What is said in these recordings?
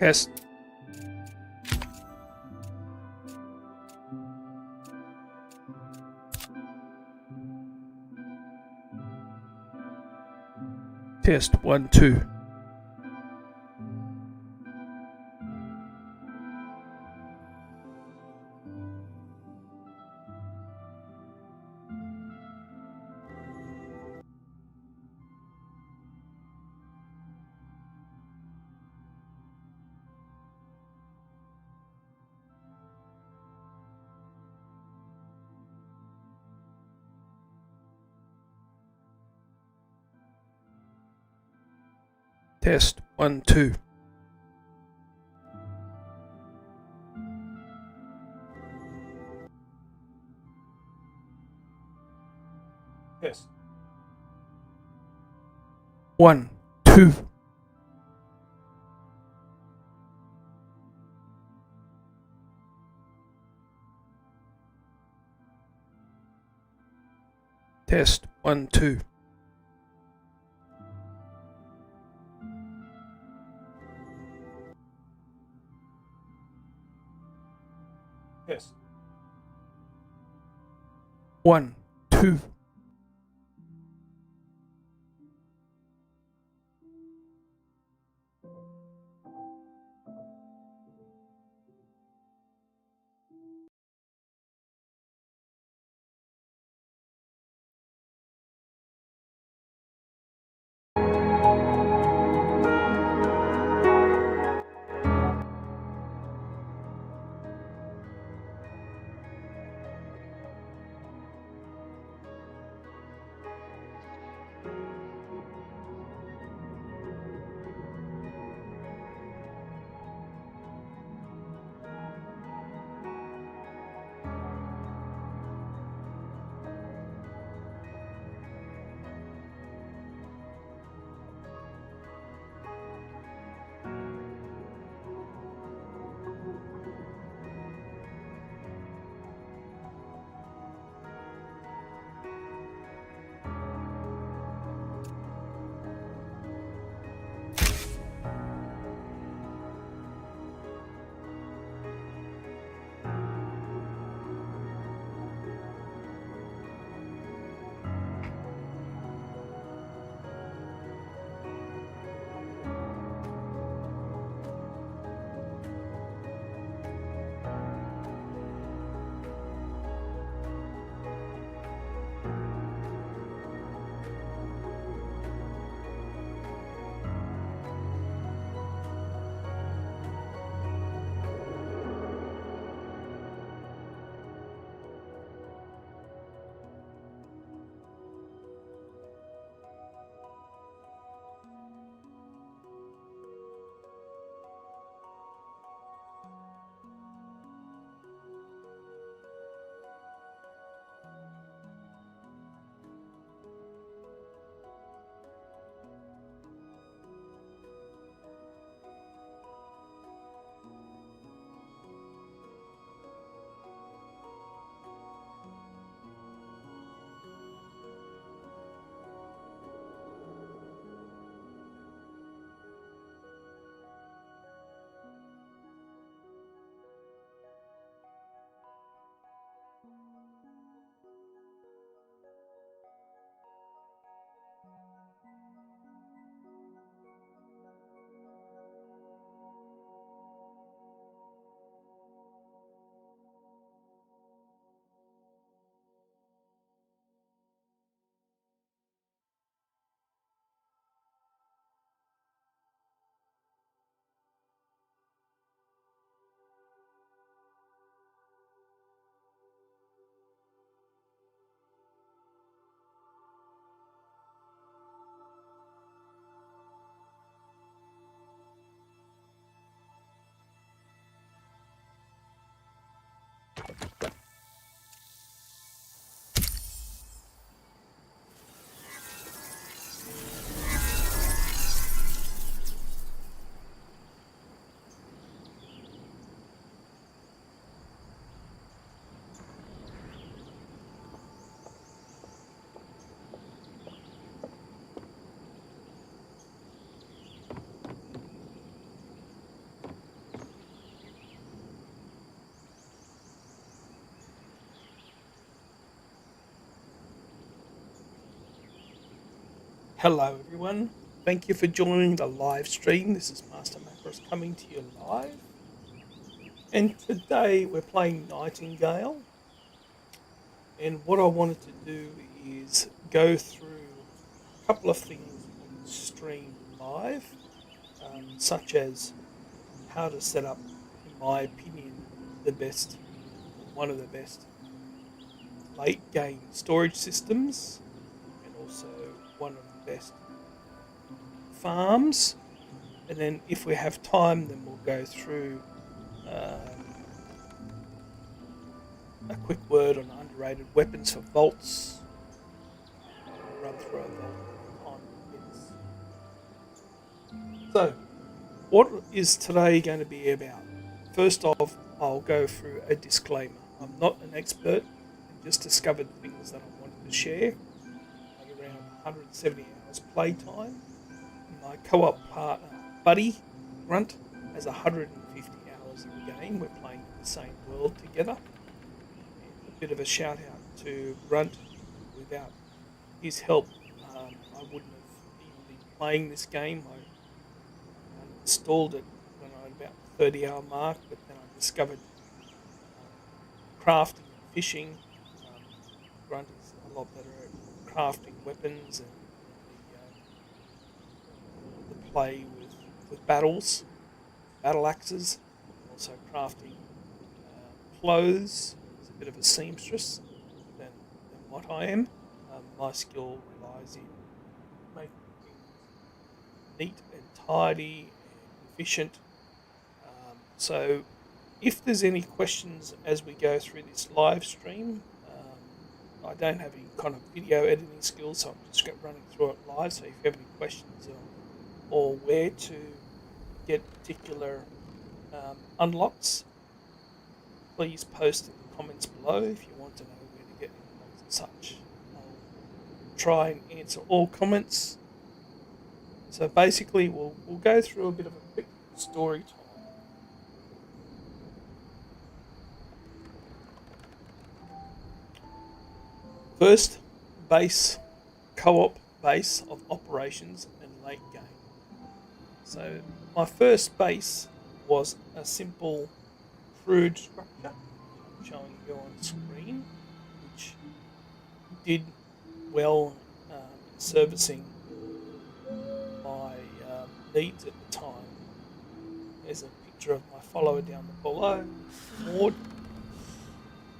Test. Test 1 2. Test 1 2. Test 1 2. Test 1 2. Test 1 2. Hello everyone, thank you for joining the live stream. This is Master Macros coming to you live. And today we're playing Nightingale. And what I wanted to do is go through a couple of things on the stream live, such as how to set up, in my opinion, one of the best late game storage systems, and also one of the best farms. And then if we have time, then we'll go through a quick word on underrated weapons for vaults. I'll run through a vault time. So, what is today going to be about? First off, I'll go through a disclaimer. I'm not an expert. I just discovered things that I wanted to share. I had around 170 hours playtime. My co-op partner, Buddy, Grunt, has 150 hours in the game. We're playing in the same world together. And a bit of a shout out to Grunt. Without his help, I wouldn't have even been playing this game. I installed it when I had about the 30-hour mark, but then I discovered crafting and fishing. Grunt is a lot better at crafting weapons and the play with battle axes, also crafting clothes. Is a bit of a seamstress than what I am. My skill relies in making things neat and tidy and efficient. So if there's any questions as we go through this live stream, I don't have any kind of video editing skills, so I'm just running through it live. So if you have any questions or where to get particular unlocks, please post in the comments below if you want to know where to get unlocks and such. I'll try and answer all comments. So basically we'll go through a bit of a quick story time. First, co-op base of operations and late game. So my first base was a simple crude structure I'm showing you on screen, which did well servicing my needs at the time. There's a picture of my follower down below, Maud.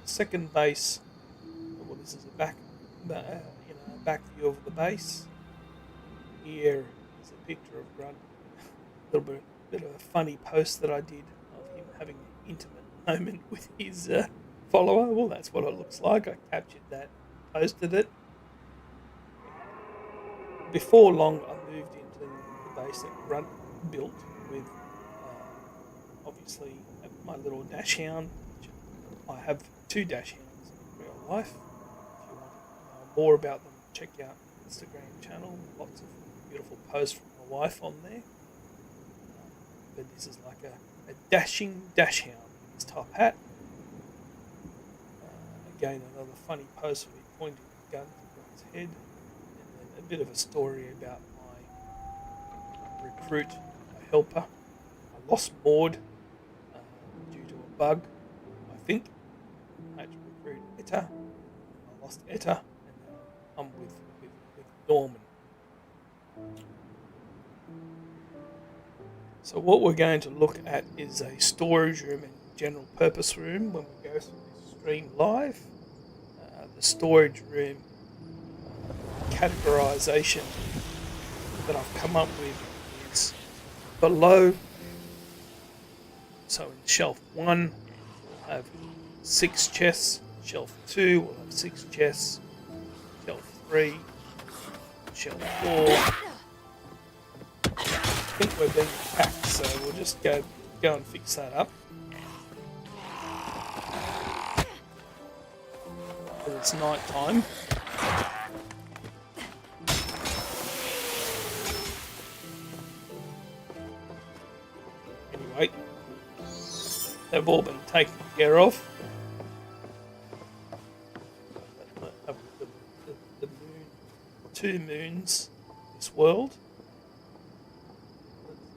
Second base. Well, this is a back view of the base. Here is a picture of Grunt. A little bit of a funny post that I did of him having an intimate moment with his follower. Well, that's what it looks like. I captured that, posted it. Before long, I moved into the base that Grunt built with, obviously, my little dash hound. I have 2 dash hounds in real life. If you want to know more about them, check out the Instagram channel. Lots of beautiful posts from my wife on there. But this is like a dashing dash hound in his top hat. Again, another funny post where he pointed the gun to Grunt's head. And then a bit of a story about my recruit, my helper. I lost Maud due to a bug, I think. I had to recruit Etta. I lost Etta, and now I'm with Norman. So what we're going to look at is a storage room and general purpose room when we go through this stream live. The storage room categorization that I've come up with is below. So in shelf 1, I have 6 chests. Shelf 2 will have 6 chests. Shelf 3, shelf 4. I think we're being attacked, so we'll just go and fix that up. Because it's night time. Anyway, they've all been taken care of. The moon, 2 moons this world.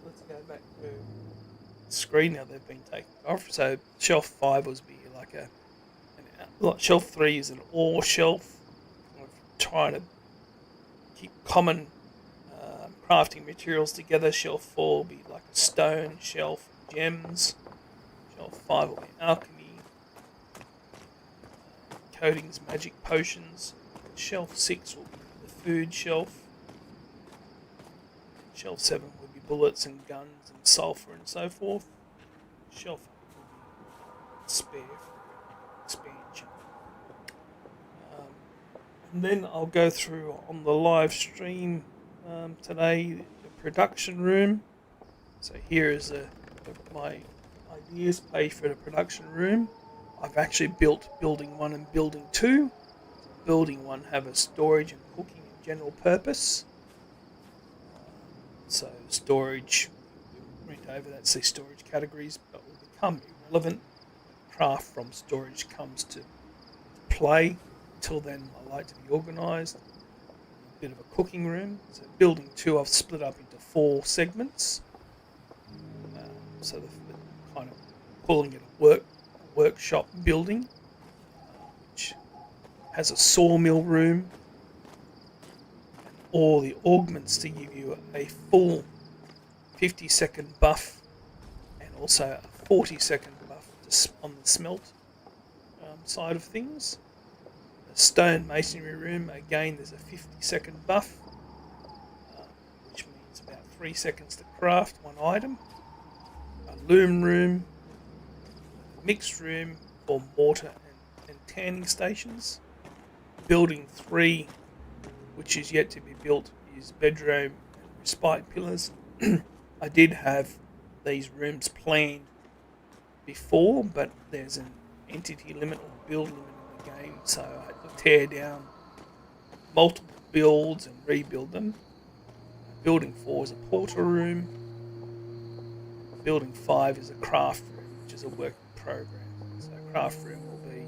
Let's go back to the screen now. They've been taken off. So shelf 5 was be like shelf 3 is an ore shelf. I'm trying to keep common crafting materials together. Shelf 4 will be like a stone shelf, gems. Shelf 5 will be alchemy, coatings, magic potions. Shelf 6 will be the food shelf. Shelf 7 will be bullets and guns and sulfur and so forth. Shelf 8 will be spare for expansion. And then I'll go through on the live stream today the production room. So here is my ideas page for the production room. I've actually built building 1 and building 2. Building 1 have a storage and cooking and general purpose. So storage, read over that, see storage categories, but will become irrelevant. Craft from storage comes to play. Until then, I like to be organised. A bit of a cooking room. So building 2 I've split up into 4 segments. So the kind of calling it a workshop building, which has a sawmill room and all the augments to give you a full 50-second buff and also a 40-second buff on the smelt side of things. A stone masonry room, again there's a 50-second buff, which means about 3 seconds to craft one item. A loom room, a mixed room for mortar and tanning stations. Building 3, which is yet to be built, is bedroom and respite pillars. I did have these rooms planned before, but there's an entity limit or build limit in the game, so I had to tear down multiple builds and rebuild them. Building 4 is a porter room. Building 5 is a craft room, which is a work in program. So a craft room will be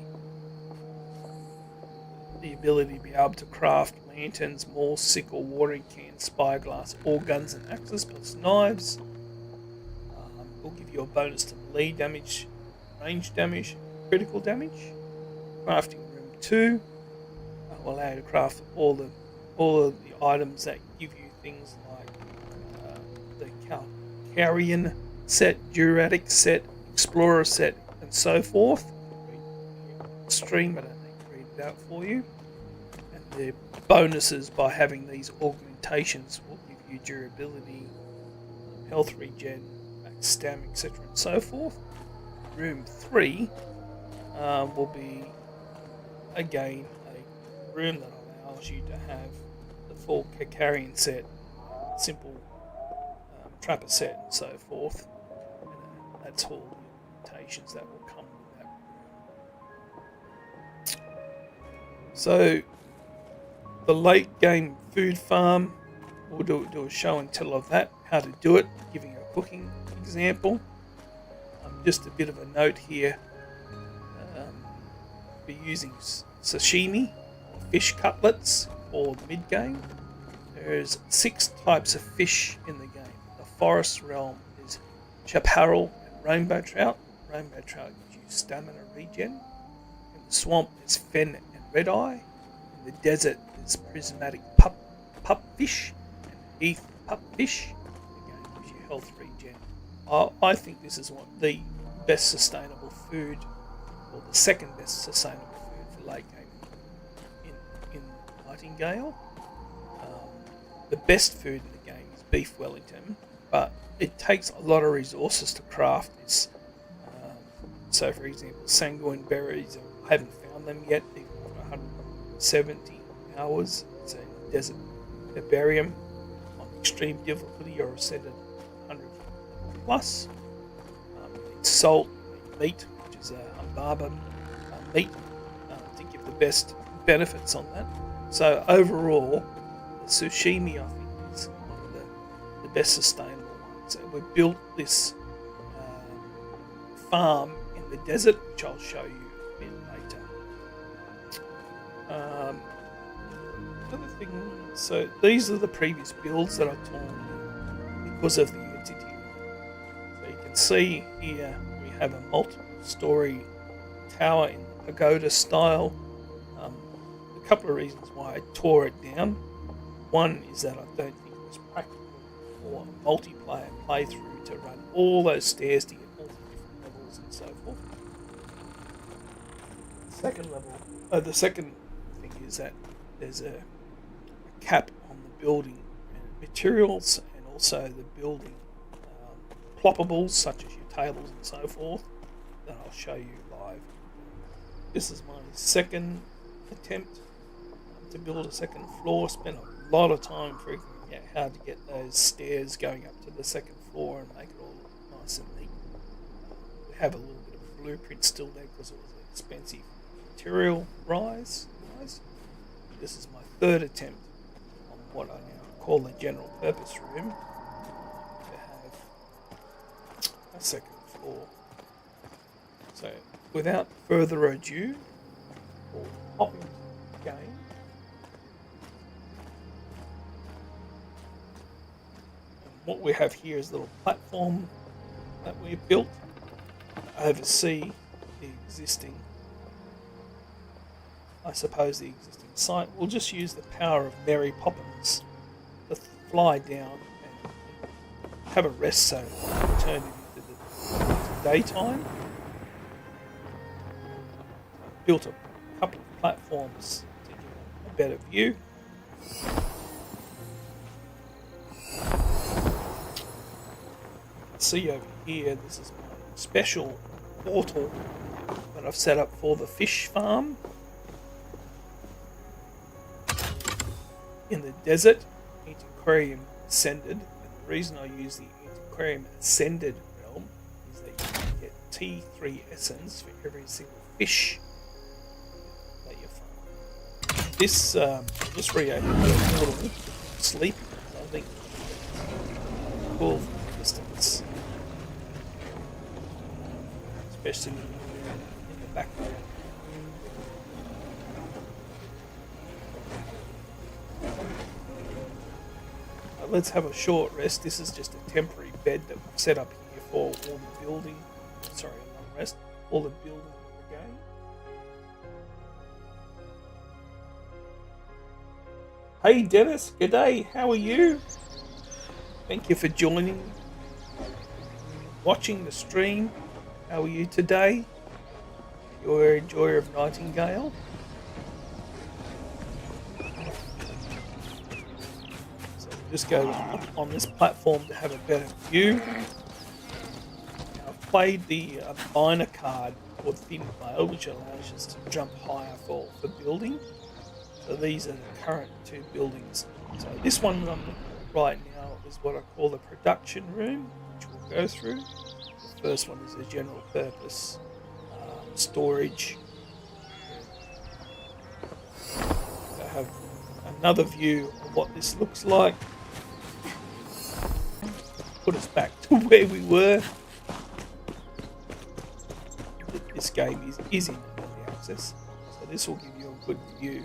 the ability to be able to craft lanterns, maul, sickle, watering can, spyglass, ore guns and axes, plus knives. Will give you a bonus to melee damage, range damage, critical damage. Crafting room 2 will allow you to craft all of the items that give you things like the Calcarian set, Duratic set, Explorer set, and so forth. Stream, but I don't need to read it out for you. And the bonuses by having these augmentations will give you durability, health regen, max stam, etc., and so forth. Room 3 will be again a room that allows you to have the full Calcarian set, simple trapper set, and so forth. And that's all the augmentations that will come with that room. So the late game food farm, we'll do a show and tell of that, how to do it, giving a cooking example. Just a bit of a note here, we're using sashimi, fish cutlets, for the mid game. There's 6 types of fish in the game. The forest realm is chaparral and rainbow trout. Rainbow trout gives you stamina regen. In the swamp is fen and red eye. In the desert is prismatic pupfish and heath pupfish. Again, gives you health regen. I think this is the best sustainable food, or the second best sustainable food for late game in Nightingale. The best food in the game is beef Wellington, but it takes a lot of resources to craft this. So, for example, sanguine berries, I haven't found them yet, even after 170 hours. It's a desert herbarium on extreme difficulty, or set at 100 plus. It's salt, meat, which is a barber meat, to give the best benefits on that. So overall, the sashimi, I think, is one of the best sustainable ones. And we built this farm in the desert, which I'll show you a bit later. Other things So these are the previous builds that I've torn because of the entity. So you can see here we have a multi-story tower in the pagoda style. A couple of reasons why I tore it down. One is that I don't think it was practical for a multiplayer playthrough to run all those stairs to get all the different levels and so forth. The second thing is that there's a cap on the building materials and also the building ploppables such as your tables and so forth that I'll show you live. This is my second attempt to build a second floor. Spent a lot of time figuring out how to get those stairs going up to the second floor and make it all look nice and neat. We have a little bit of a blueprint still there because it was an expensive material rise. This is my third attempt on what I now call the general purpose room to have a second floor. So without further ado, we'll hop into the game. And what we have here is a little platform that we've built to oversee the existing site. We'll just use the power of Mary Poppins to fly down and have a rest zone and turn it into the daytime. Built a couple of platforms to get a better view. See over here, this is my special portal that I've set up for the fish farm in the desert, Antiquarium Ascended. And the reason I use the Antiquarium Ascended realm is that you can get T3 essence for every single fish that you farm. This just created a little sleep, I think, cool from the distance, especially in the background. Let's have a short rest. This is just a temporary bed that we've set up here for all the building. Sorry, a long rest. All the building of the game. Hey Dennis, g'day. How are you? Thank you for joining, watching the stream. How are you today? You're a enjoyer of Nightingale. Just go up on this platform to have a better view. Now, I've played the minor card called Thin Veil, which allows us to jump higher for building. So these are the current two buildings. So this one that I'm looking at right now is what I call the production room, which we'll go through. The first one is a general purpose storage. I have another view of what this looks like. Put us back to where we were. This game is in early access, so this will give you a good view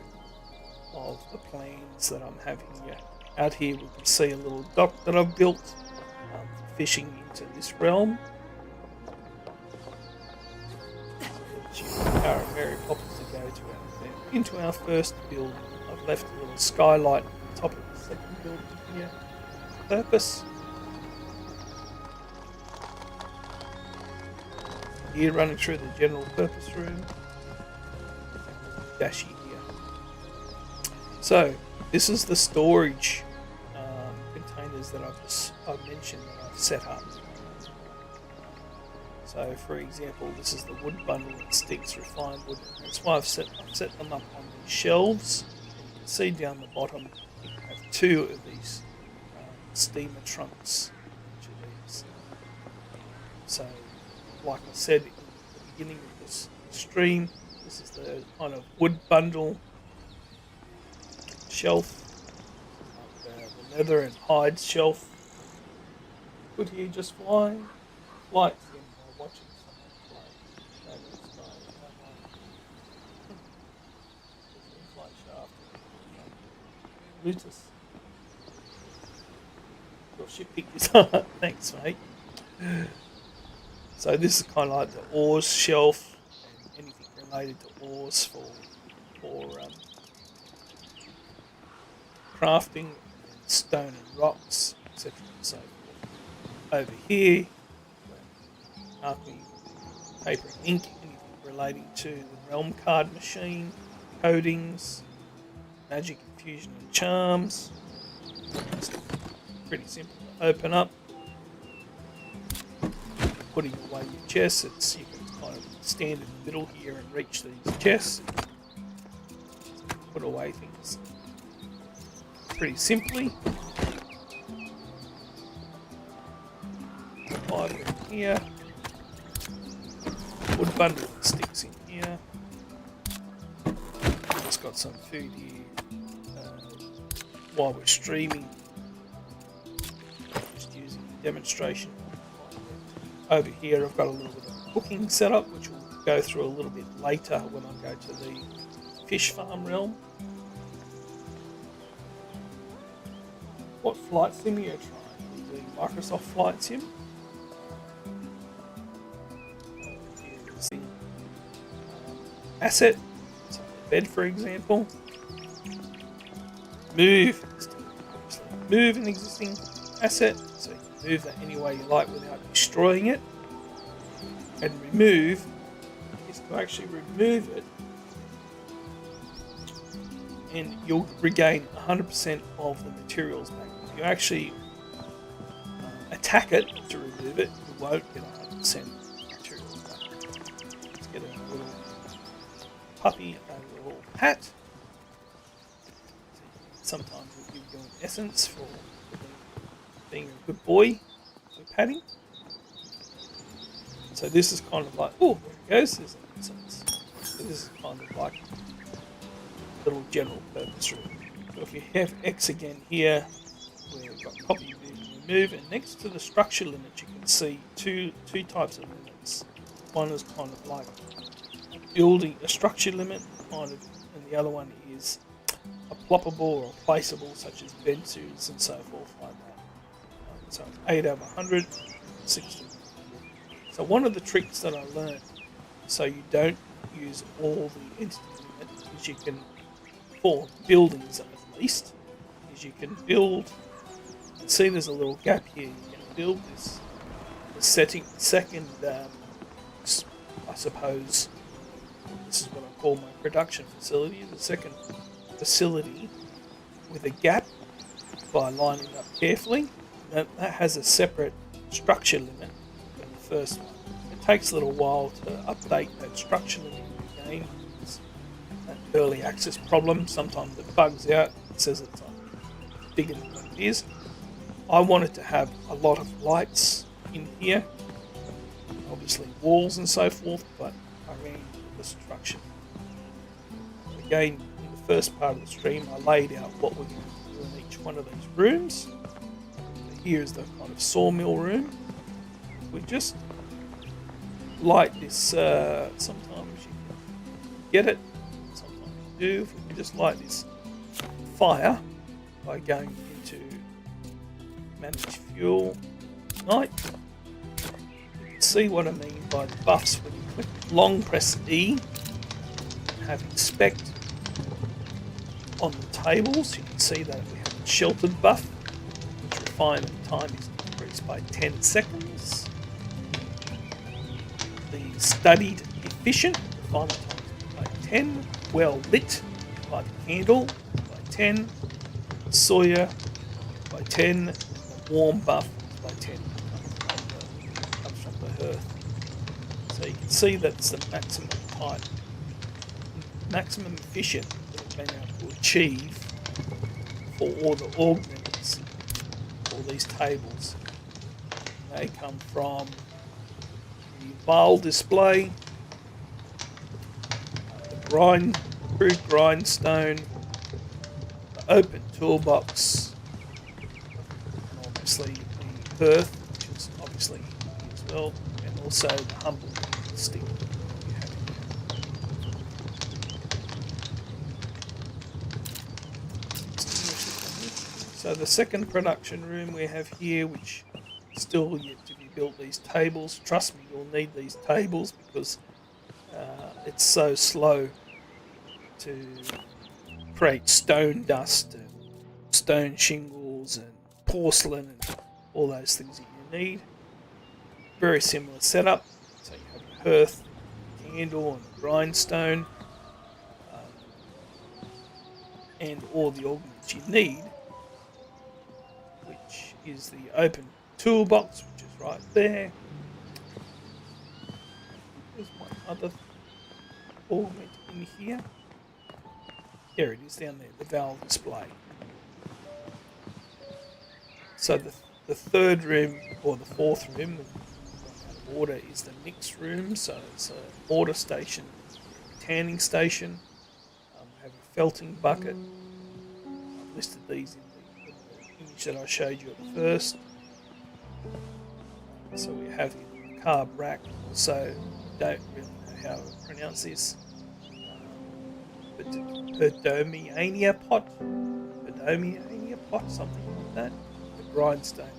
of the planes that I'm having here. Out here we can see a little dock that I've built for fishing into this realm. So power of Mary Poppins to go to into our first building. I've left a little skylight on the top of the second building here. Purpose. Here running through the general purpose room. Dashy here. So this is the storage containers that I've mentioned that I've set up. So for example, this is the wood bundle that sticks, refined wood. That's why I've set them up on these shelves. You can see down the bottom you have two of these steamer trunks, which are these. So like I said in the beginning of this stream, this is the kind of wood bundle shelf, the leather and hide shelf. Could he just fly? Flight sim while watching someone play. No, that's not. Flight shaft. Lutus. Well, she picked this up. Thanks, mate. So this is kind of like the ores shelf and anything related to ores for crafting, and stone and rocks, etc. and so forth. Over here, alchemy, paper and ink, anything relating to the realm card machine, codings, magic, infusion and charms. It's pretty simple to open up. Putting away your chests, you can kind of stand in the middle here and reach these chests. Put away things pretty simply. Fiber in here. Wood bundle that sticks in here. Just got some food here while we're streaming. Just using the demonstration. Over here I've got a little bit of cooking setup, which we'll go through a little bit later when I go to the fish farm realm. What flight sim are you trying? The Microsoft Flight Sim. Here's the asset, so the bed for example. Move an existing asset, so you can move that any way you like without destroying it. And remove is to actually remove it, and you'll regain 100% of the materials back. If you actually attack it to remove it, you won't get 100% materials back. Let's get a little puppy and a little pat. Sometimes we'll give you an essence for being a good boy for patting. So this is kind of like, oh, there it goes, there's an essence. So this is kind of like a little general purpose room. So if you have X again here, where we've got copy, move, and remove, and next to the structure limit you can see two types of limits. One is kind of like building a structure limit, kind of, and the other one is a ploppable or placeable, such as benches and so forth like that. So 8 out of 100, 16. So one of the tricks that I learned, so you don't use all the entity limit, is you can, for buildings at least, is you can build, you can see there's a little gap here, you can build this, the second, I suppose, this is what I call my production facility, the second facility with a gap by lining up carefully. That has a separate structure limit than the first one. It takes a little while to update that structure limit in the game. It's an early access problem. Sometimes it bugs out. It says it's bigger than what it is. I wanted to have a lot of lights in here, obviously walls and so forth, but I ran into the structure. Again, in the first part of the stream, I laid out what we're going to do in each one of these rooms. Here's the kind of sawmill room. We just light this, sometimes you can get it, sometimes you do. If we can just light this fire by going into manage fuel night. You can see what I mean by the buffs when you click long press E and have inspect on the tables. You can see that we have a sheltered buff. Refinement time is increased by 10 seconds. The studied efficient refinement time is by 10. Well lit by the candle by 10. Sawyer by 10. The warm buff by 10. Comes from the hearth. So you can see that's the maximum type, maximum efficient that we've been able to achieve for all the augments. All these tables, they come from the vial display, the crude grindstone, the open toolbox, and obviously the hearth, which is obviously here as well, and also the humble stick. So the second production room we have here, which still yet to be built, these tables. Trust me, you'll need these tables because it's so slow to create stone dust and stone shingles and porcelain and all those things that you need. Very similar setup. So you have a hearth, a candle and a grindstone, and all the augments you need, which is the open toolbox, which is right there. There's one other augment in here. There it is down there, the valve display. So the third room, or the fourth room, out of order, is the mix room. So it's a mortar station, tanning station. We have a felting bucket. I've listed these in the image that I showed you at first. So we have the carb rack. Also, don't really know how to pronounce this. But Podomania pot, something like that. The grindstone,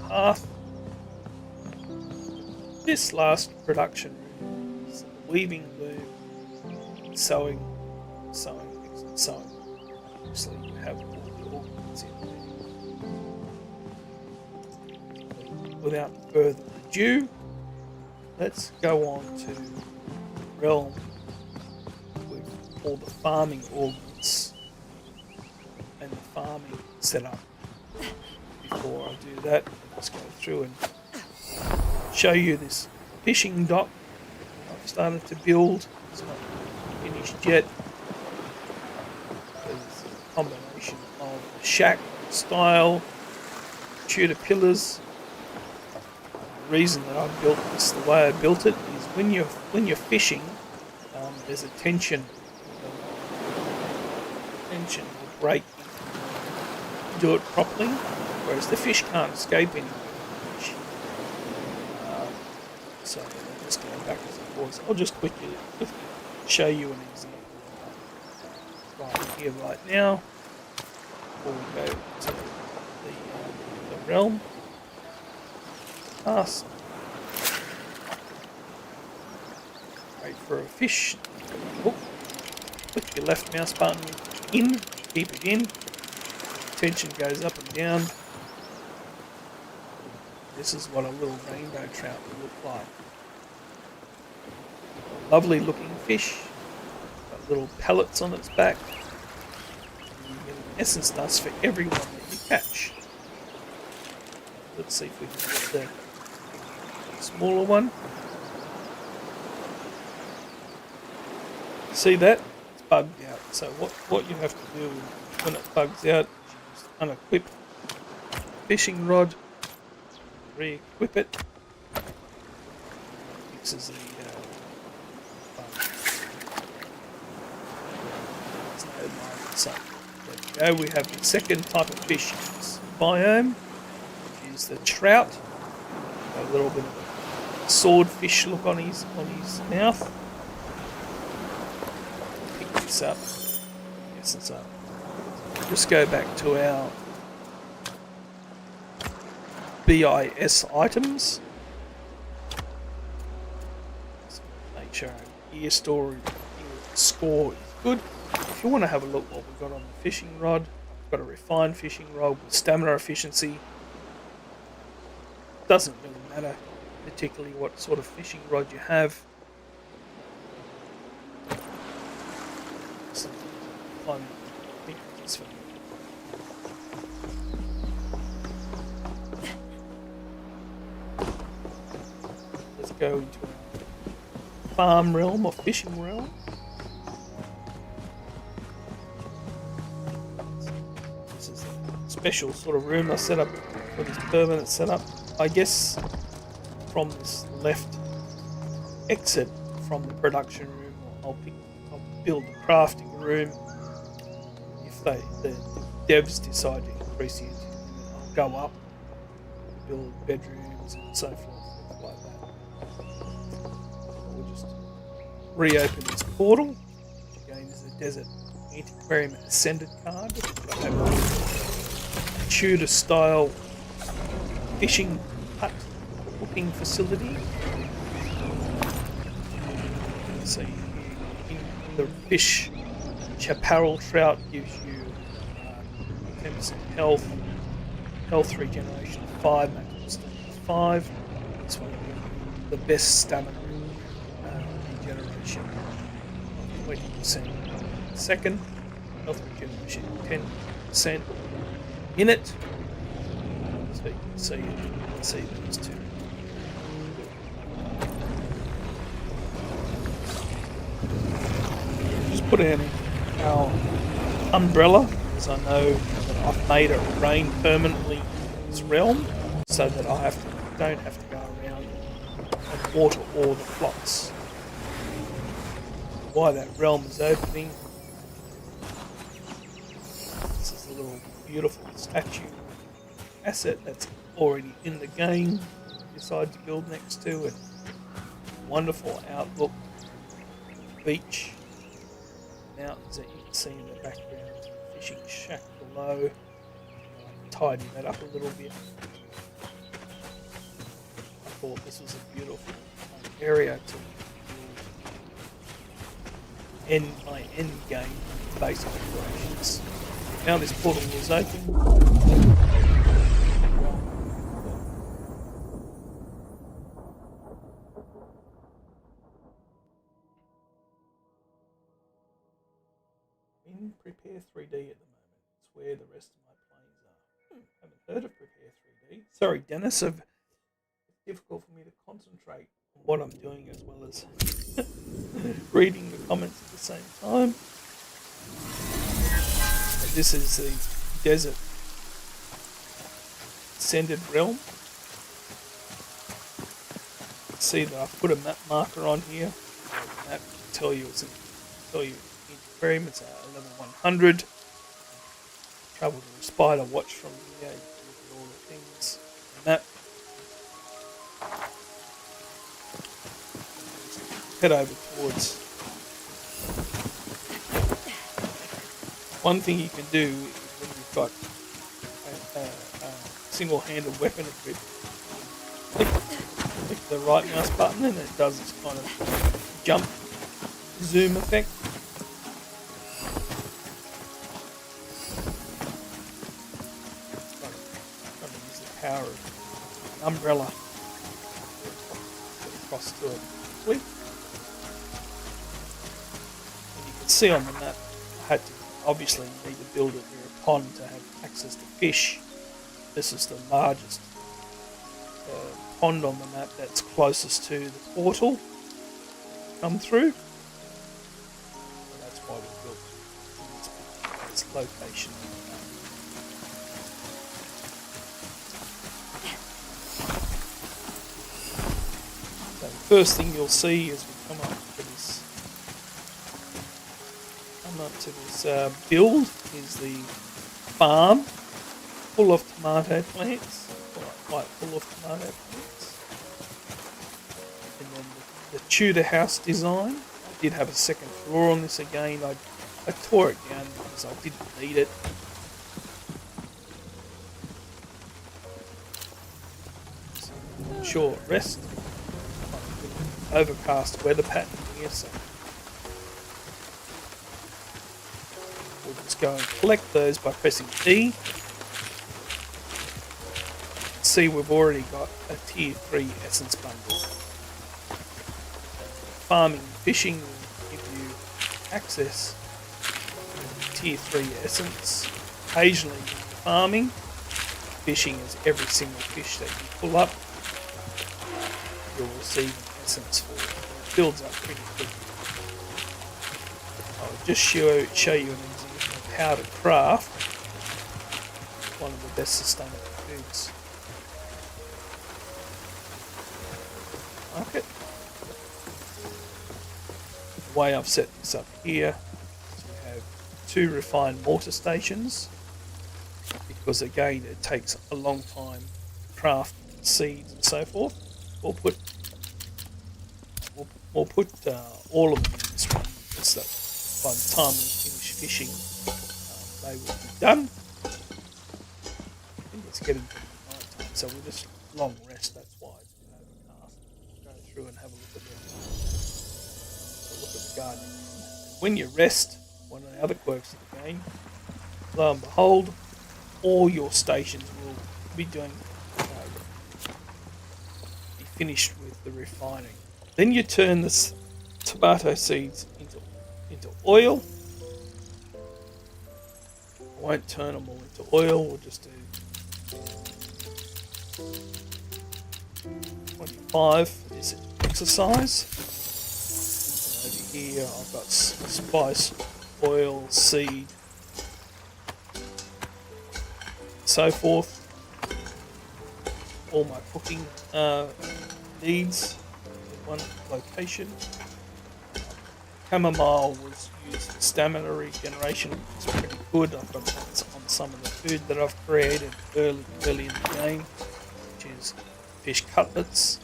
half. This last production room is the weaving loom, sewing. Obviously, you have all the ornaments in there. Without further ado, let's go on to the realm with all the farming augments and the farming setup. Before I do that, let's go through and show you this fishing dock I've started to build. It's not finished yet. It's a combination of the shack style, Tudor pillars. The reason that I built this the way I built it is when you're fishing, there's a tension. Tension will break if you do it properly, whereas the fish can't escape anywhere. So let's go back as it was. I'll just quickly show you an example right here, right now, before we go to the realm. Pass. Wait for a fish. Hook. Click your left mouse button in, keep it in. Tension goes up and down. This is what a little rainbow trout would look like. Lovely looking fish. Got little pellets on its back. And you get an essence dust for every one that you catch. Let's see if we can get the smaller one. See that? It's bugged out. So what you have to do when it bugs out is you just unequip the fishing rod, re-equip it. Fixes the bug. There's no line. So there we go. We have the second type of fish in this biome, which is the trout. Got a little bit of a swordfish look on his mouth. Pick this up. Yes, it's up. Just go back to our BIS items. So make sure our gear score is good. If you want to have a look what we've got on the fishing rod, I've got a refined fishing rod with stamina efficiency. Doesn't really matter particularly what sort of fishing rod you have. So, I think this one. Let's go into a farm realm or fishing realm. This is a special sort of room I set up for this permanent setup. I guess from this left exit from the production room, I'll build the crafting room. If the devs decide to increase the engine limit, I'll go up, build bedrooms and so forth, like that. We'll just reopen this portal, which again is a Desert Antiquarium Ascended card. I have Tudor style fishing hut cooking facility. So in the fish, chaparral trout gives you 10% health regeneration of 5, maximum stamina 5. This one gives you the best stamina regeneration of 20% a second, health regeneration 10% minute. So you can see those two. Just put in our umbrella, as I know that I've made it rain permanently in this realm, so that I don't have to go around and water all the plots. Why that realm is opening. This is a little beautiful statue asset that's already in the game. You decide to build next to it. Wonderful outlook, beach, mountains that you can see in the background, fishing shack below. Tidy that up a little bit. I thought this was a beautiful area to end my Endgame base operations. Now this portal is open. In Prepare 3D at the moment. It's where the rest of my planes are. Haven't heard of Prepare 3D. Sorry, Dennis. It's difficult for me to concentrate on what I'm doing as well as reading the comments at the same time. This is the desert ascended realm. You can see that I've put a map marker on here. The map will tell you it's frame. It's at level 100. Travel to the spider watch from here. You can look at all the things on the map. Head over towards. One thing you can do when you've got a single-handed weapon equipped, click the right mouse button and it does this kind of jump zoom effect. Power of an umbrella across to it quickly. And you can see on the map I had to obviously need to build it near a pond to have access to fish. This is the largest pond on the map that's closest to the portal come through. And that's why we built this location. First thing you'll see as we come up to this build is the farm full of tomato plants, quite full of tomato plants. And then the Tudor house design. I did have a second floor on this again. I tore it down because I didn't need it. Short rest. Overcast weather pattern here, so we'll just go and collect those by pressing E. See, we've already got a tier 3 essence bundle. Farming and fishing will give you access to tier 3 essence. Occasionally farming, fishing is every single fish that you pull up, you'll receive essence for it. It builds up pretty quickly. I'll just show you an example of how to craft one of the best sustainable foods. Market. The way I've set this up here is we have 2 refined mortar stations, because again it takes a long time to craft seeds and so forth. We'll put all of them in this one, so that by the time we finish fishing, they will be done. getting to night time, so we'll just long rest. That's why it's been overcast. Go through and have a look at the gardening. When you rest, one of the other quirks of the game, lo and behold, all your stations will be finished with the refining. Then you turn the tomato seeds into oil. I won't turn them all into oil. We'll just do 25 for this exercise. And over here I've got spice, oil, seed, so forth. All my cooking needs in one location. Chamomile was used for stamina regeneration. It's pretty good. I've got that on some of the food that I've created early in the game, which is fish cutlets.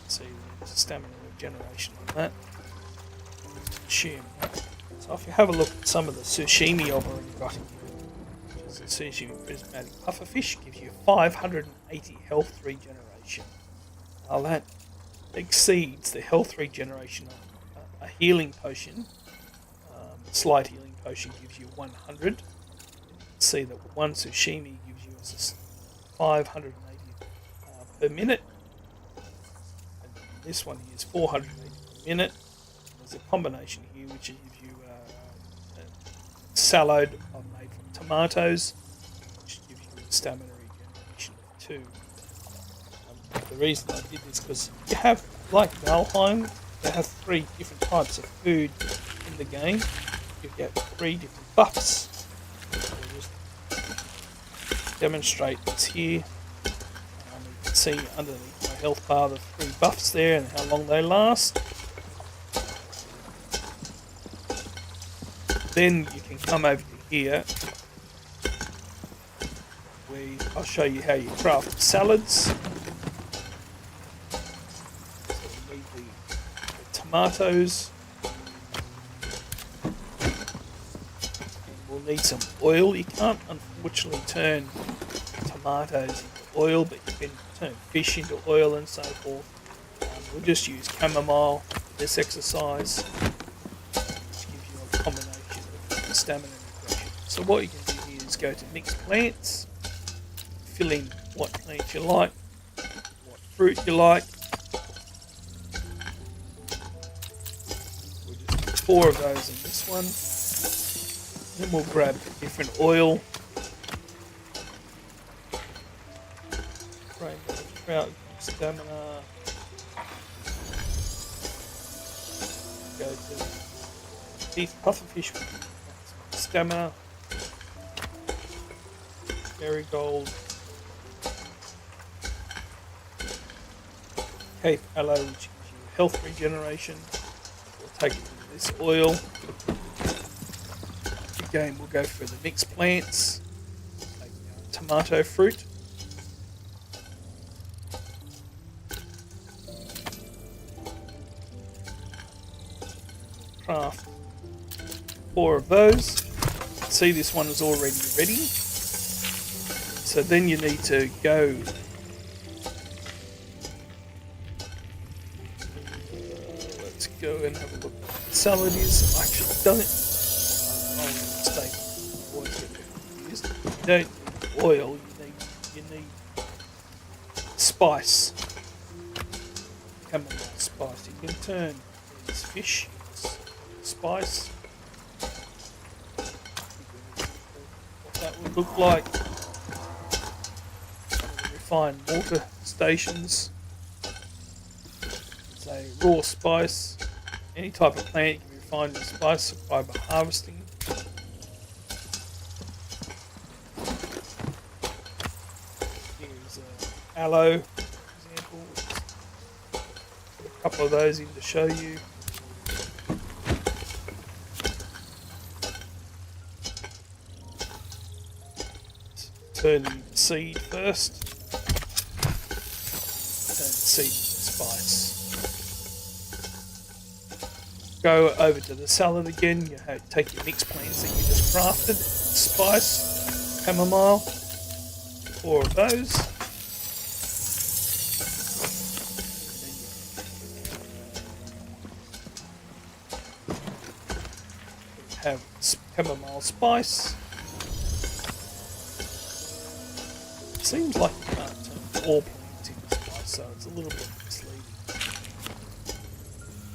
See, there's stamina regeneration on that. Consume. So if you have a look at some of the sashimi I've already got in here, which is the sashimi prismatic pufferfish, gives you 580 health regeneration. Now that exceeds the health regeneration of a healing potion. A slight healing potion gives you 100. You can see that one sashimi gives you 580 per minute. And this one here is 480 per minute. There's a combination here which gives you a salad I've made from tomatoes, which gives you a stamina regeneration of 2. The reason I did this because you have, like Valheim, they have 3 different types of food in the game. You get 3 different buffs. I'll just demonstrate this here. You can see underneath my health bar the 3 buffs there and how long they last. Then you can come over to here where I'll show you how you craft salads. Tomatoes. We'll need some oil. You can't unfortunately turn tomatoes into oil, but you can turn fish into oil and so forth. We'll just use chamomile for this exercise, which gives you a combination of stamina and aggression. So what you can do here is go to mixed plants, fill in what plants you like, what fruit you like. 4 of those in this one. Then we'll grab a different oil. Rainbow trout, stamina. Go to teeth pufferfish, stamina. Marigold. Cape aloe, which gives you health regeneration. We'll take it. This oil. Again, we'll go for the mixed plants. Take tomato fruit. Craft 4 of those. See, this one is already ready. So then you need to go. Let's go and have a look. Salad is actually done it. Mistake. Always get confused. You don't need oil. You need spice. Chamomile spice. You can turn these fish spice. What that would look like. Refined water stations. Say raw spice. Any type of plant you can refine with spice by harvesting. Here's aloe, for example. Put a couple of those in to show you. Turn the seed first. Turn the seed into spice. Go over to the salad again. You take your mixed plants that you just crafted, spice, chamomile. 4 of those. Have chamomile spice. Seems like you can't turn all plants into spice, so it's a little bit misleading.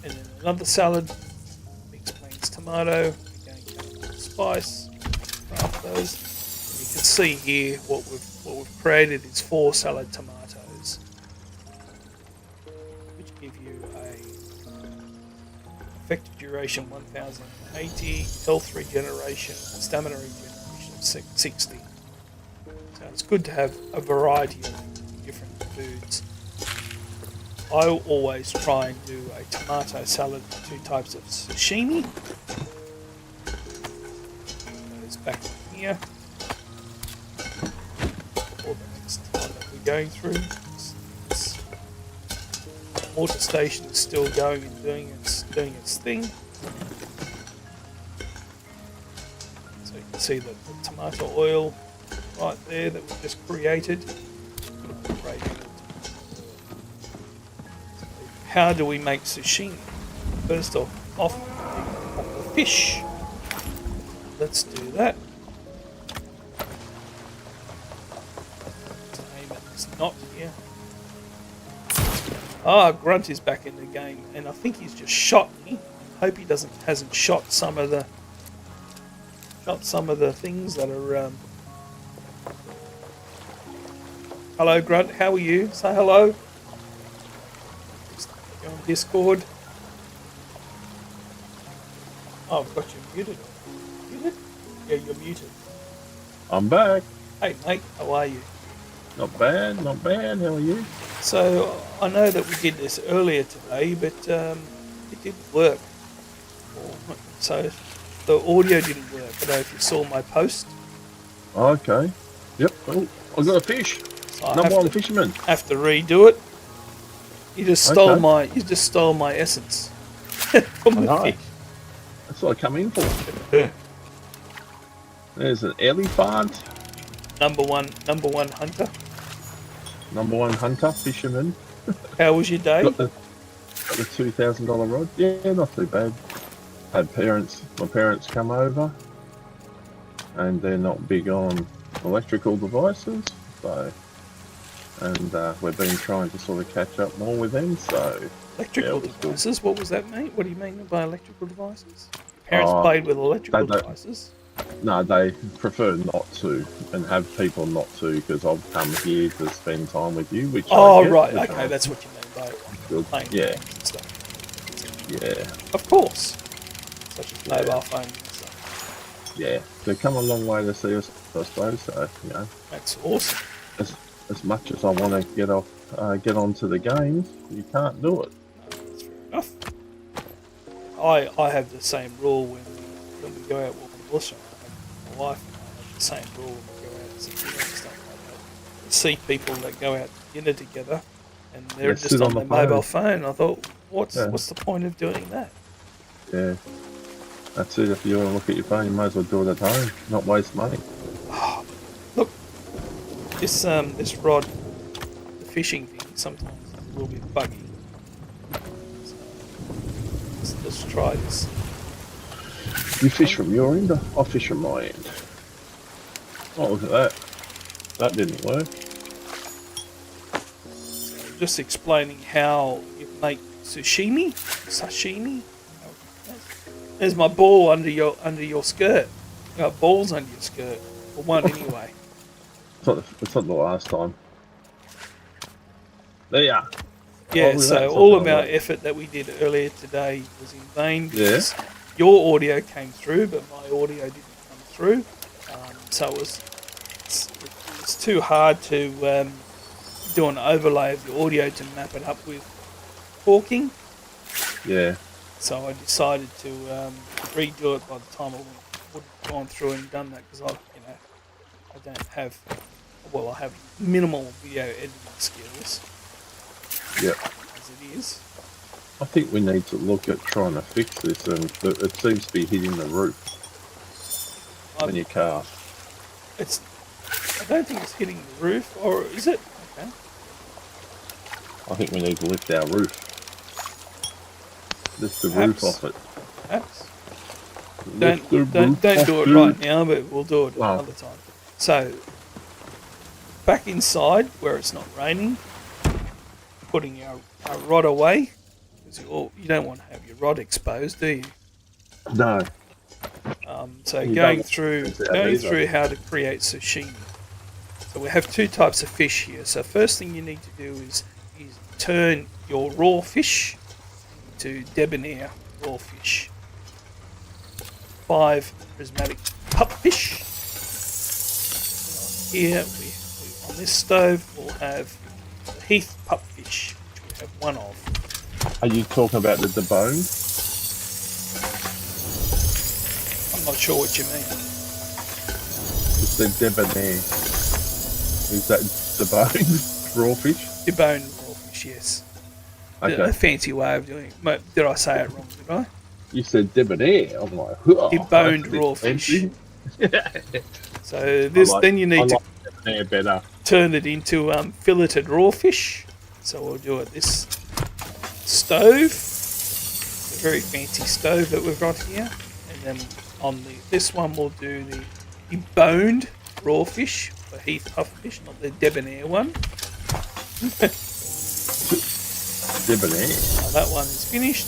And then another salad, mixed beans, tomato, again chamomile spice. Craft those. And you can see here what we've created is 4 salad tomatoes, which give you a effective duration 1080, health regeneration, stamina regeneration of 60. So it's good to have a variety of different foods. I always try and do a tomato salad with 2 types of sashimi. Goes back in here. For the next time that we're going through. This mortar station is still going and doing its thing. So you can see the tomato oil right there that we just created. How do we make sashimi? First off the fish. Let's do that. Let's aim at this knot here. Grunt is back in the game, and I think he's just shot me. Hope he hasn't shot some of the things that are. Hello, Grunt. How are you? Say hello. You're on Discord. Oh, I've got you muted. Muted? Yeah, you're muted. I'm back. Hey, mate. How are you? Not bad, not bad. How are you? So, I know that we did this earlier today, but it didn't work. So, the audio didn't work. I don't know if you saw my post. Okay. Yep. Oh, I got a fish. So Number 1 fisherman. Have to redo it. You just stole my essence from the fish. That's what I come in for. There's an elephant. Number one hunter. Number 1 hunter, fisherman. How was your day? Got the $2,000 rod. Yeah, not too bad. Had my parents come over, and they're not big on electrical devices, so. And we've been trying to sort of catch up more with them, so... Electrical devices? Good. What was that, mate? What do you mean by electrical devices? Parents played with electrical devices? No, they prefer not to, and have people not to, because I've come here to spend time with you, which right, okay, that's what you mean by playing games and stuff. Yeah. Of course. Such as mobile phones and stuff. Yeah, they've come a long way to see us, I suppose, so, you know. That's awesome. As much as I want to get onto the games, you can't do it. That's fair enough. I have the same rule when we go out walking the bush. My wife and I have the same rule when we go out to dinner and stuff like that. We see people that go out to dinner together and they're just on their mobile phone. I thought, what's the point of doing that? Yeah, that's it. If you want to look at your phone, you might as well do it at home, not waste money. Look, this rod, the fishing thing, sometimes is a little bit buggy. So let's try this. You fish from your end, I fish from my end. Oh, look at that. That didn't work. So just explaining how you make sashimi. There's my ball under your skirt. You got balls under your skirt, or one anyway. It's not the last time. There you are. Yeah, so all of our effort that we did earlier today was in vain because your audio came through, but my audio didn't come through. So it's too hard to do an overlay of the audio to map it up with talking. Yeah. So I decided to redo it by the time I would have gone through and done that because I don't have. Well, I have minimal video editing skills. Yep. As it is. I think we need to look at trying to fix this, and it seems to be hitting the roof when you cast. I don't think it's hitting the roof, or is it? Okay. I think we need to lift our roof. Lift the roof Perhaps. off it. Perhaps. Lift the Don't roof do off it right now, but we'll do it Wow. another time. So, back inside where it's not raining, putting our rod away, because you don't want to have your rod exposed, do you? No. So You going don't through want that either. how to create sashimi. So we have two types of fish here. So first thing you need to do is turn your raw fish to debonair raw fish. 5 prismatic pupfish. Here on this stove we'll have the heath pupfish, which we have 1 of. Are you talking about the deboned? I'm not sure what you mean. It's the debonair. Is that deboned raw fish? Deboned raw fish, yes. Okay. A fancy way of doing it. Did I say it wrong, did I? You said debonair. I'm like, oh, Deboned that's a bit raw fish. fancy. So this, then you need to debonair better. turn it into filleted raw fish. So we'll do it this stove. It's a very fancy stove that we've got here. And then on this one we'll do the deboned raw fish, the heath puffish, not the debonair one. Debonair. That one is finished.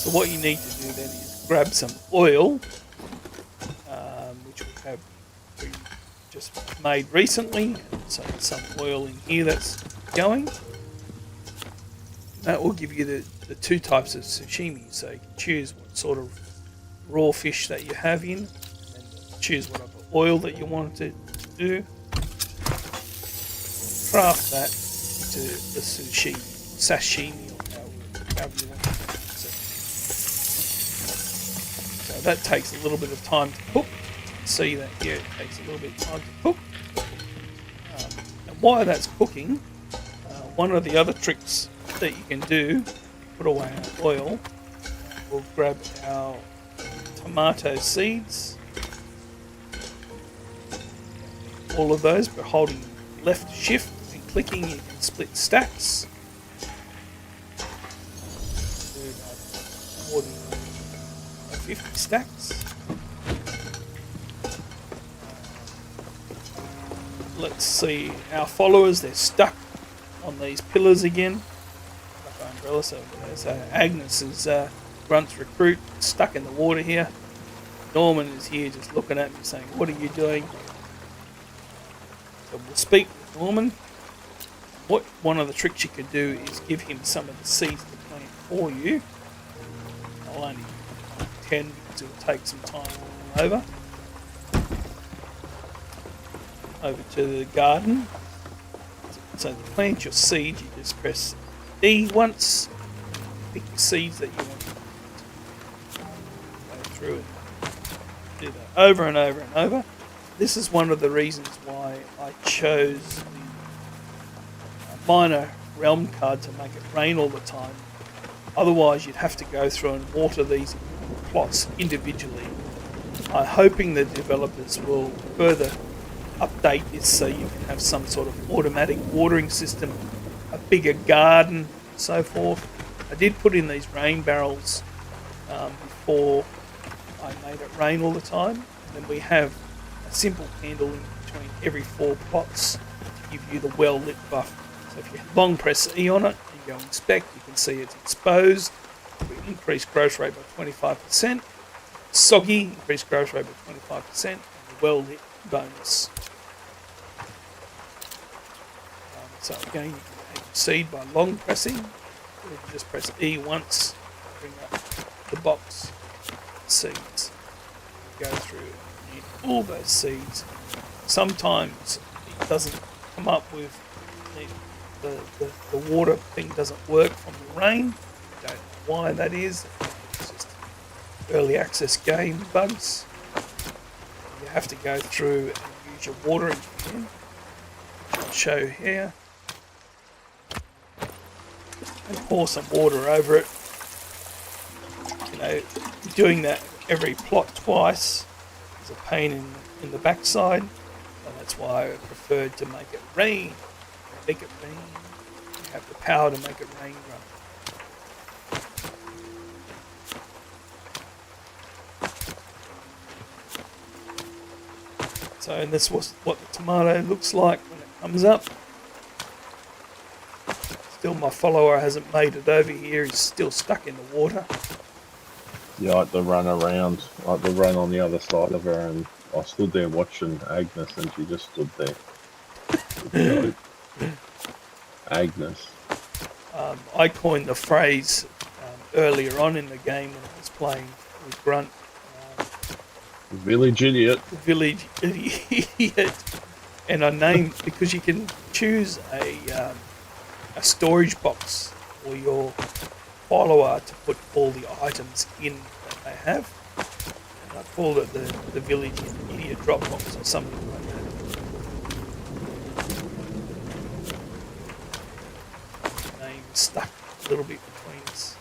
So what you need to do then is grab some oil, which we just made recently. So there's some oil in here that's going. That will give you the 2 types of sashimi. So you can choose what sort of raw fish that you have in, and then choose whatever oil that you want to do. Craft that into the sashimi, or however you want to pronounce it. So that takes a little bit of time to cook. You can see that here it takes a little bit of time to cook. And while that's cooking, one of the other tricks that you can do, put away our oil, we'll grab our tomato seeds, all of those, by holding left shift and clicking you can split stacks. Do about more than 50 stacks. Let's see, our followers, they're stuck on these pillars again. Like umbrellas over there. So Agnes is Grunt's recruit, stuck in the water here. Norman is here just looking at me saying, "What are you doing?" So we'll speak with Norman. One of the tricks you can do is give him some of the seeds to plant for you. I'll only 10 because it'll take some time over to the garden. So to plant your seeds, you just press E once, pick the seeds that you want to go through and do that over and over and over. This is one of the reasons why I chose the minor realm card to make it rain all the time. Otherwise you'd have to go through and water these plots individually. I'm hoping the developers will further update this so you can have some sort of automatic watering system, a bigger garden, and so forth. I did put in these rain barrels before I made it rain all the time. And then we have a simple candle in between every 4 plots to give you the well-lit buff. So if you long press E on it and go inspect, you can see it's exposed. We increase growth rate by 25%. Soggy, increase growth rate by 25%. And the well-lit bonus. So again, you can seed by long pressing. You can just press E once, bring up the box seeds. Go through and all those seeds. Sometimes it doesn't come up with the water thing doesn't work from the rain. Don't know why that is. It's just early access game bugs. You have to go through and use your watering can. I'll show here. And pour some water over it. You know, doing that every plot twice is a pain in the backside, and that's why I preferred to make it rain. Make it rain. You have the power to make it rain, Grunt. So, and this was what the tomato looks like when it comes up. Still, my follower hasn't made it over here. He's still stuck in the water. Yeah, I had to run around. I had to run on the other side of her, and I stood there watching Agnes, and she just stood there. Agnes. I coined the phrase earlier on in the game when I was playing with Grunt. Village idiot. Village idiot. And I named, because you can choose a storage box for your follower to put all the items in that they have. And I called it the Village Idiot Drop Box or something like that. The name is stuck a little bit between us.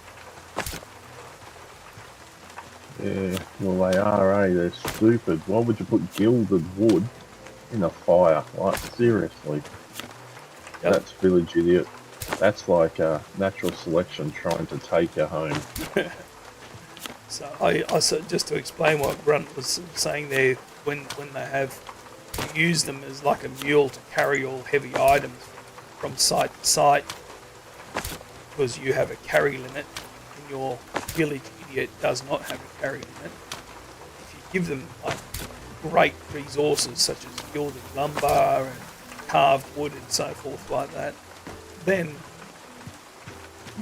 Yeah, well they are, eh? They're stupid. Why would you put gilded wood in a fire? Like, seriously. Yep. That's village idiot. That's like a natural selection trying to take you home. So I just to explain what Grunt was saying there, when they have used them as like a mule to carry all heavy items from site to site, because you have a carry limit and your village idiot does not have a carry limit. If you give them like great resources such as gilded lumber and carved wood and so forth like that, then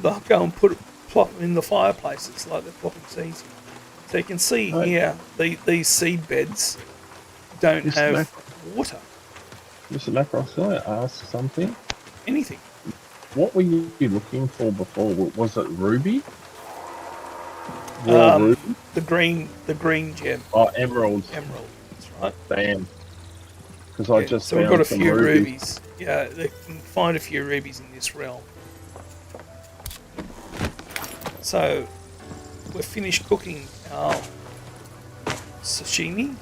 they'll go and plop them in the fireplaces like they're plopping seeds. So you can see here, these seed beds don't have water. Mr. Macross, can I ask something? Anything. What were you looking for before? Was it ruby? Ruby? The green gem. Oh, emeralds. Emerald, that's right. Damn. Because I just so found we've got a some few rubies. rubies. Yeah, they can find a few rubies in this realm. So we're finished cooking our sashimi.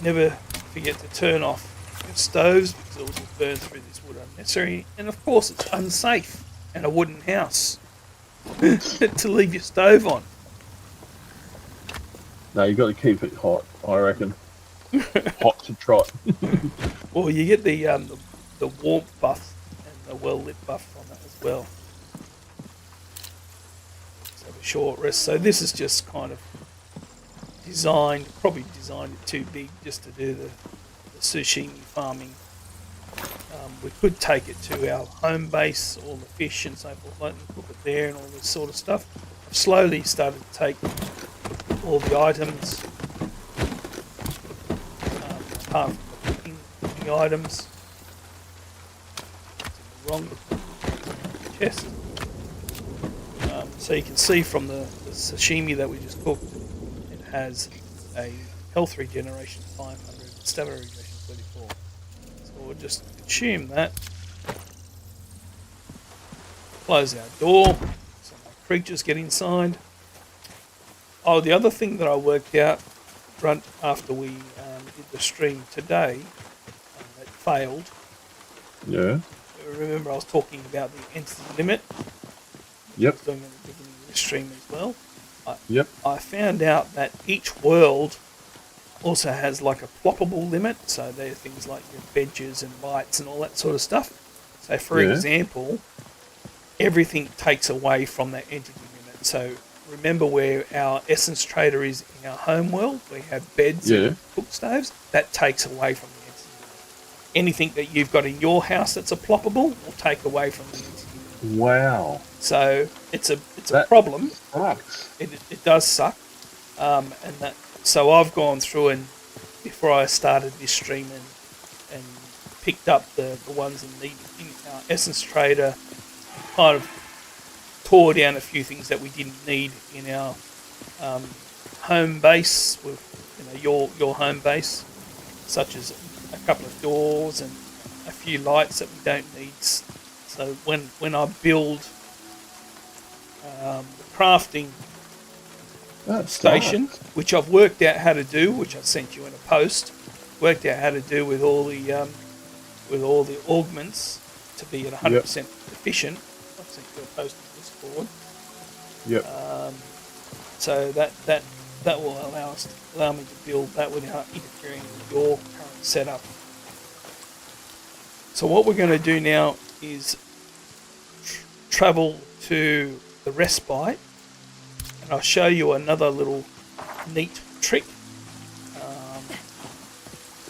Never forget to turn off your stoves because it will just burn through this wood unnecessary. And of course it's unsafe in a wooden house to leave your stove on. No, you got to keep it hot, I reckon. Hot to trot. Well, you get the warmth buff and the well lit buff on that as well. So a short rest. So this is just kind of probably designed it too big just to do the sashimi farming. We could take it to our home base, all the fish and so forth, and cook it there and all this sort of stuff. I've slowly started to take all the items, apart from the cooking items. It's in the wrong chest. So you can see from the sashimi that we just cooked, it has a health regeneration 500 and stamina regeneration 34. So we'll just consume that. Close our door so no creatures get inside. Oh, the other thing that I worked out after we did the stream today, it failed. Yeah. Remember I was talking about the entity limit? Yep. I was doing it at the beginning of the stream as well. Yep. I found out that each world also has like a ploppable limit, so there are things like your veggies and lights and all that sort of stuff. So for example, everything takes away from that entity limit. So remember where our essence trader is in our home world, we have beds and cook stoves, that takes away from the entity limit. Anything that you've got in your house that's a ploppable will take away from the entity limit. Wow. So it's a problem. Sucks. It does suck. So I've gone through and before I started this stream and picked up the ones in our essence trader, kind of tore down a few things that we didn't need in our home base with your home base, such as a couple of doors and a few lights that we don't need. So when I build the crafting That station, sucks. which I've worked out how to do, which I sent you in a post. Worked out how to do with all the augments to be at 100% Yep. efficient. I've sent you a post in Discord. Yep. So that will allow me to build that without interfering with your current setup. So what we're going to do now is travel to the respite, and I'll show you another little neat trick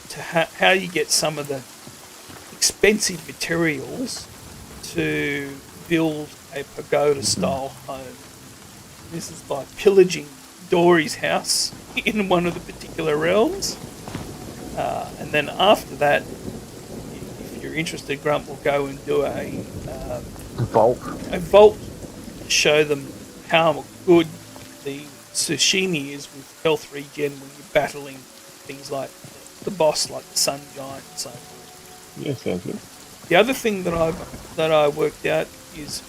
to how you get some of the expensive materials to build a pagoda style home. This is by pillaging Dory's house in one of the particular realms, and then after that, if you're interested, Grunt will go and do a Vault. to show them how good the Sashimi is with health regen when you're battling things like the boss, like the Sun Giant and so forth. Yeah, sounds good. The other thing that I worked out is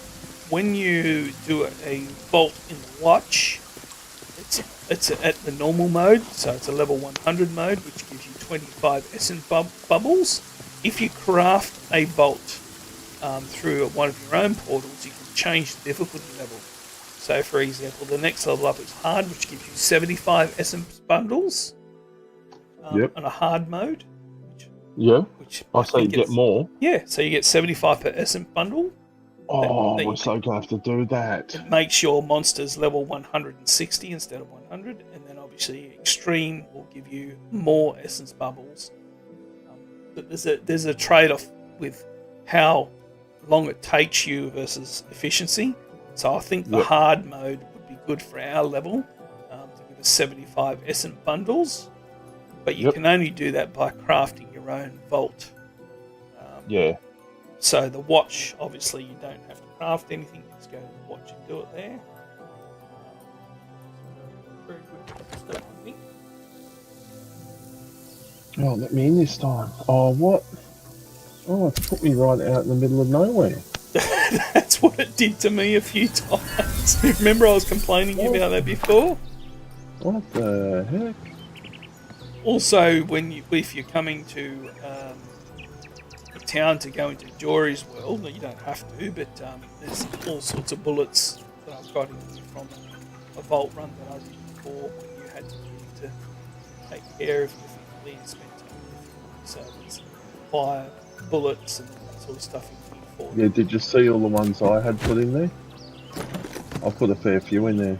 when you do a vault in the watch, it's at the normal mode, so it's a level 100 mode, which gives you 25 essence bubbles. If you craft a vault through one of your own portals, you can change the difficulty level. So, for example, the next level up is hard, which gives you 75 essence bundles on a hard mode. Which I say you get more. Yeah, so you get 75 per essence bundle. Oh, we're so going to have to do that. It makes your monsters level 160 instead of 100, and then obviously Extreme will give you more essence bubbles. But there's a trade-off with how long it takes you versus efficiency. So I think the hard mode would be good for our level to give us 75 essence bundles. But you can only do that by crafting your own vault. So the watch, obviously, you don't have to craft anything. You just go to the watch and do it there. Very good step, I think. Oh, let me in this time. Oh, what? Oh, it's put me right out in the middle of nowhere. That's what it did to me a few times. Remember I was complaining about that before? What the heck? Also, if you're coming to a town to go into Jory's world, you don't have to, but there's all sorts of bullets that I've got in here from a vault run that I did before, when you had to leave to take care of your family and spend time with them. So there's fire, bullets, and that sort of stuff in here for you. Yeah, did you see all the ones I had put in there? I put a fair few in there.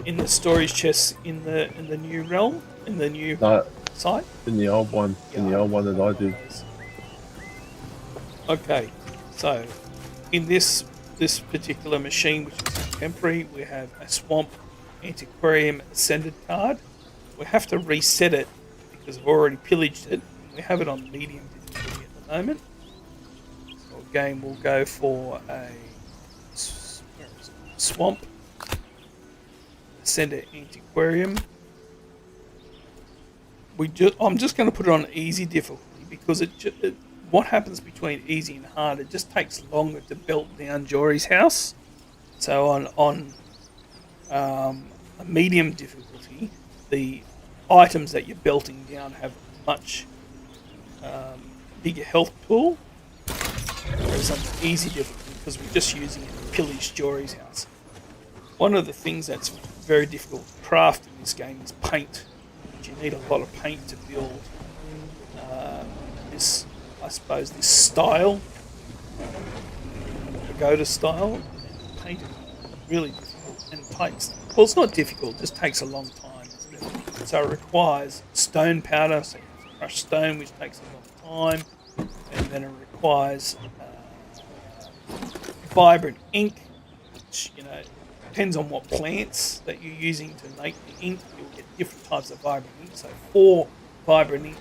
In the storage chests in the new realm, in the new site? In the old one. Yeah, in the old one that I did. Okay, so in this particular machine, which is contemporary, we have a Swamp Antiquarium Ascended card. We have to reset it because we've already pillaged it. We have it on medium difficulty at the moment. So again, we'll go for a Swamp Ascended Antiquarium. I'm just going to put it on easy difficulty because what happens between easy and hard, it just takes longer to belt down Jory's house. So on a medium difficulty, the items that you're belting down have a much bigger health pool, whereas on the easy difficulty, because we're just using it to pillage Jory's house. One of the things that's very difficult to craft in this game is paint. You need a lot of paint to build this style, pagoda style. Paint is really difficult and takes, well, it's not difficult, it just takes a long time. So it requires stone powder, so you have to crush stone, which takes a long time, and then it requires vibrant ink, which, depends on what plants that you're using to make the ink. You'll get different types of vibrant ink. So 4 vibrant ink,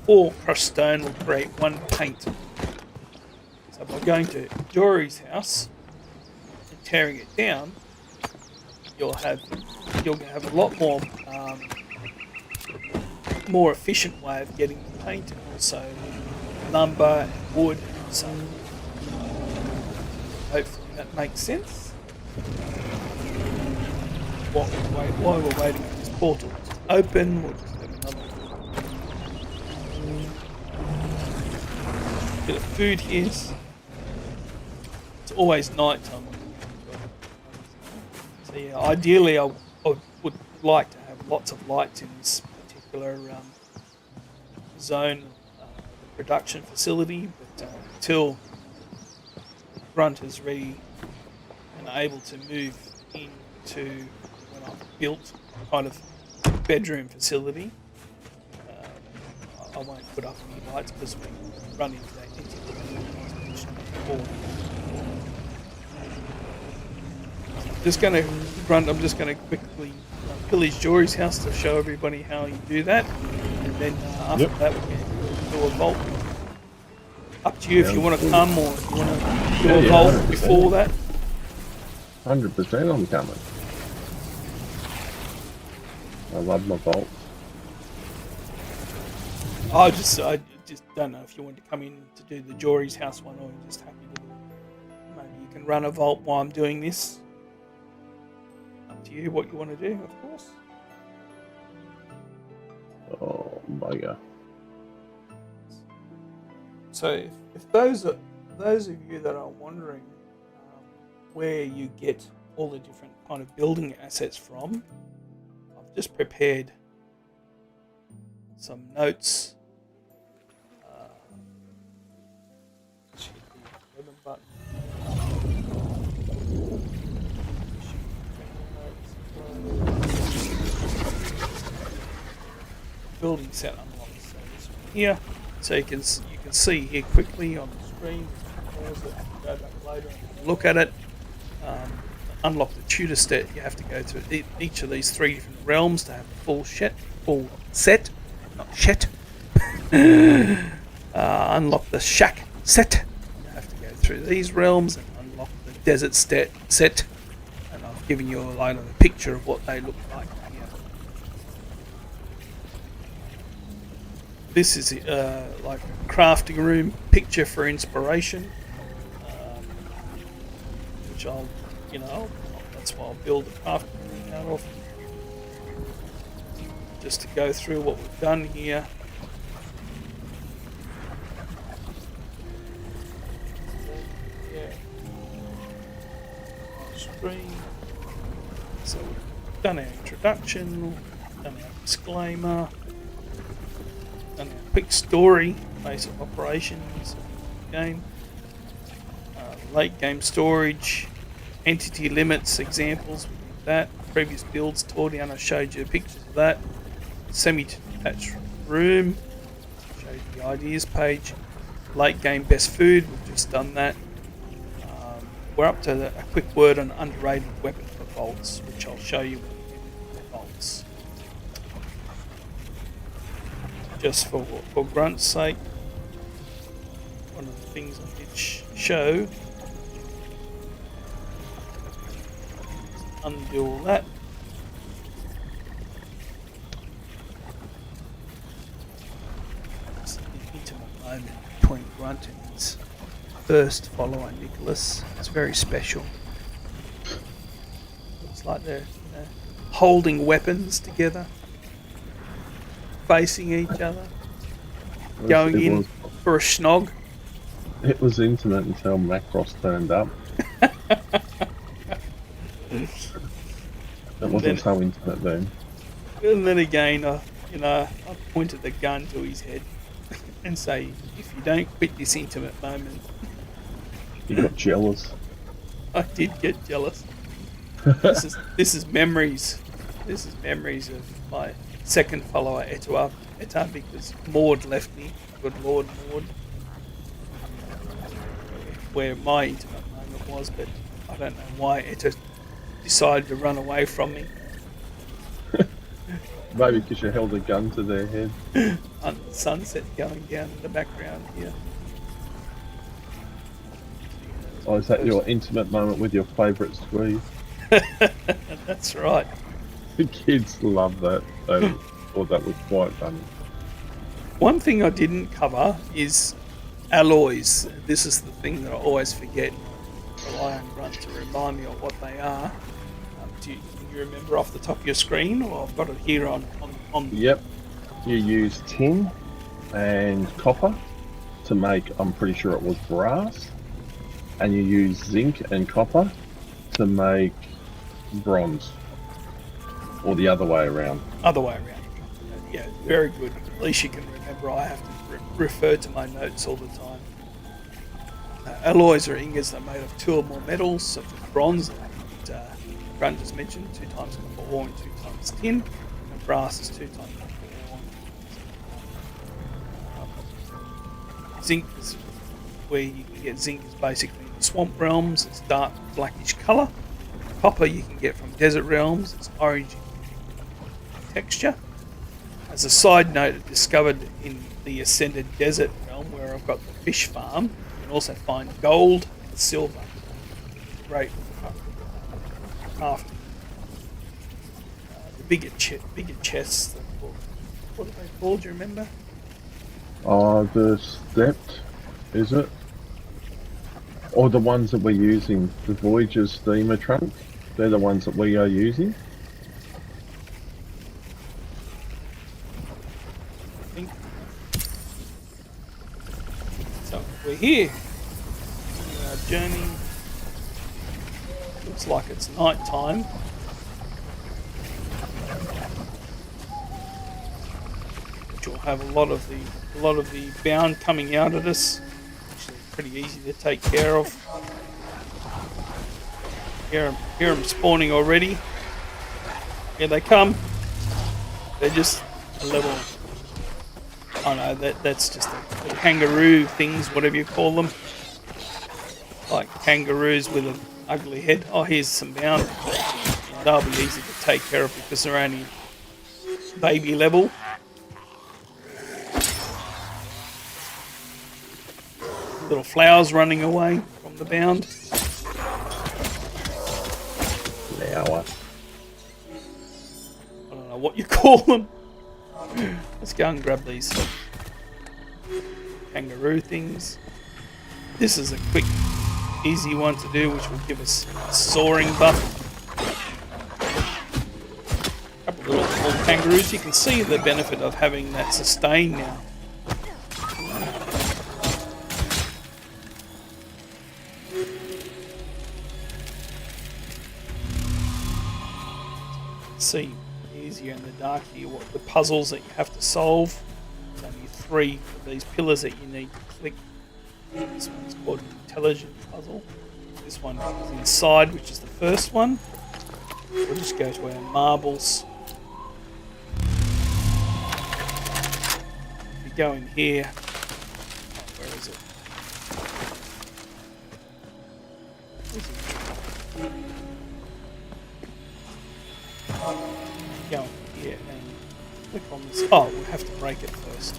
4 crushed stone will create 1 paint. So by going to Jory's house and tearing it down, you'll have a lot more efficient way of getting the paint, and also lumber and wood and so on. Hopefully that makes sense. while we're waiting for this portal to open, we'll just have another bit of food here. It's always night time. So yeah, ideally I would like to have lots of lights in this particular zone, the production facility, but until Grunt is ready and able to move into when I've built kind of bedroom facility, I won't put up any lights because we run into that before. I'm just going to quickly pillage Jory's house to show everybody how you do that, and then after that we can do a vault. Up to you if you want to come or if you want to do a vault 100%. Before that. 100% I'm coming. I love my vaults. I just don't know if you want to come in to do the Jory's house one, or you're just happy to do. Maybe you can run a vault while I'm doing this. Up to you what you want to do, of course. Oh my god. So if those of you that are wondering where you get all the different kind of building assets from, I've just prepared some notes. Building set unlocked. So this one here, so you can see here quickly on the screen. Pause it, go back later and look at it. Unlock the Tudor set. You have to go through each of these 3 different realms to have a full set, not shet. Unlock the shack set. You have to go through these realms and unlock the desert set. And I've given you a picture of what they look like here. This is like a crafting room picture for inspiration, which that's what I'll build a crafting room out of. Just to go through what we've done here. Yeah. Screen. So we've done our introduction, done our disclaimer, done our quick story, basic operations of the game, late game storage, entity limits examples, we did that. Previous builds, Tordiana showed you pictures of that. Semi-detached room, showed you the ideas page. Late game best food, we've just done that. We're up to a quick word on underrated weapon for vaults, which I'll show you when we get into the vaults. Just for Grunt's sake, one of the things I did show, undo all that. It's an intimate moment between Grunt and his first follower Nicholas. It's very special. Looks like they're holding weapons together, facing each other, going in for a snog. It was intimate until Macross turned up. It wasn't so intimate then. And then again, I pointed the gun to his head and say, if you don't quit this intimate moment... You got jealous. I did get jealous. This is memories. This is memories of my second follower, Eta, because Maud left me. Good Lord, Maud. Where my intimate moment was, but I don't know why Eta decided to run away from me. Maybe because you held a gun to their head. And the sunset going down in the background here. Oh, is that your intimate moment with your favourite squeeze? That's right. The kids love that. They thought that was quite funny. One thing I didn't cover is alloys. This is the thing that I always forget. Rely on Grunt to remind me of what they are. do you remember off the top of your screen, or I've got it here on. Yep. You use tin and copper to make, I'm pretty sure it was brass, and you use zinc and copper to make bronze, or the other way around. Other way around. Yeah, very good. At least you can remember. I have to refer to my notes all the time. Alloys are ingots that are made of 2 or more metals, such as bronze, that Grunt just mentioned, 2 times copper ore and 2 times tin, and brass is 2 times copper ore. Zinc is where you can get zinc is basically in the swamp realms. It's dark blackish colour. Copper you can get from desert realms. It's orange in texture. As a side note, I discovered in the Ascended Desert realm, where I've got the fish farm, you can also find gold and silver. Great crafting. The bigger chests. What are they called? Do you remember? The stepped, is it? Or the ones that we're using, the Voyager steamer trunk, they're the ones that we are using. I think. So we're here. On our journey. Looks like it's night time. Which will have a lot of the bound coming out at us. Actually, pretty easy to take care of. Hear them spawning already. Here they come. They're just a level. Oh no, that's just the kangaroo things, whatever you call them. Like kangaroos with an ugly head. Oh, here's some bound. They'll be easy to take care of because they're only baby level. Little flowers running away from the bound. Flower. I don't know what you call them. Let's go and grab these kangaroo things. This is a quick, easy one to do, which will give us a soaring buff. A couple of little kangaroos. You can see the benefit of having that sustain now. See easier in the dark here what the puzzles that you have to solve. There's only 3 of these pillars that you need to click. This one's called an intelligent puzzle. This one is inside, which is the first one. We'll just go to our marbles. If you go in here, where is it? Go in here and click on this. Oh, we'll have to break it first.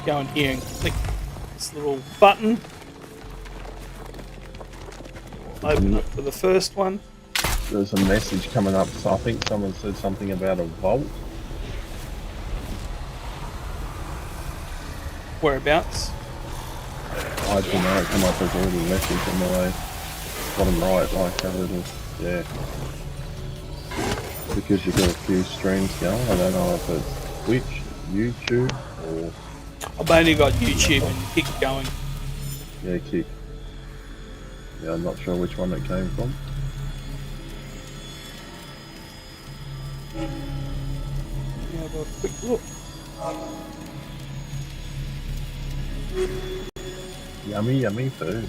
Go in here and click this little button. We'll open up for the first one. There's a message coming up, so I think someone said something about a vault. Whereabouts? I don't know, it come up as a little message on the way. Bottom right, like a little, yeah. Because you've got a few streams going, I don't know if it's Twitch, YouTube, or... I've only got YouTube and Kick going. Yeah, Kick. Yeah, I'm not sure which one it came from. Yeah, have a quick look. Yummy, yummy food.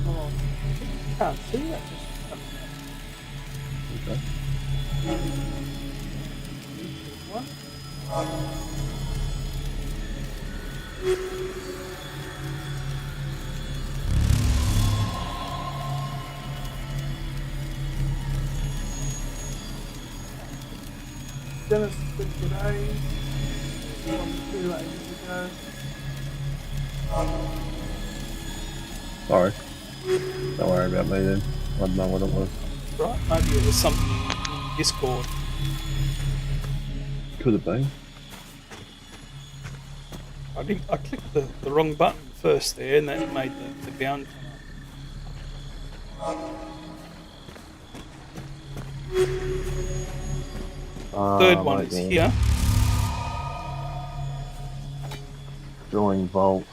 Oh, I can't see that. Okay. One. Dennis did today. From 2 ages ago. Sorry. Don't worry about me then. I don't know what it was. Right, maybe it was something in Discord. Could have been. I clicked the wrong button. first there, and that made the bound come up. Third one right is there. here. Drawing vault.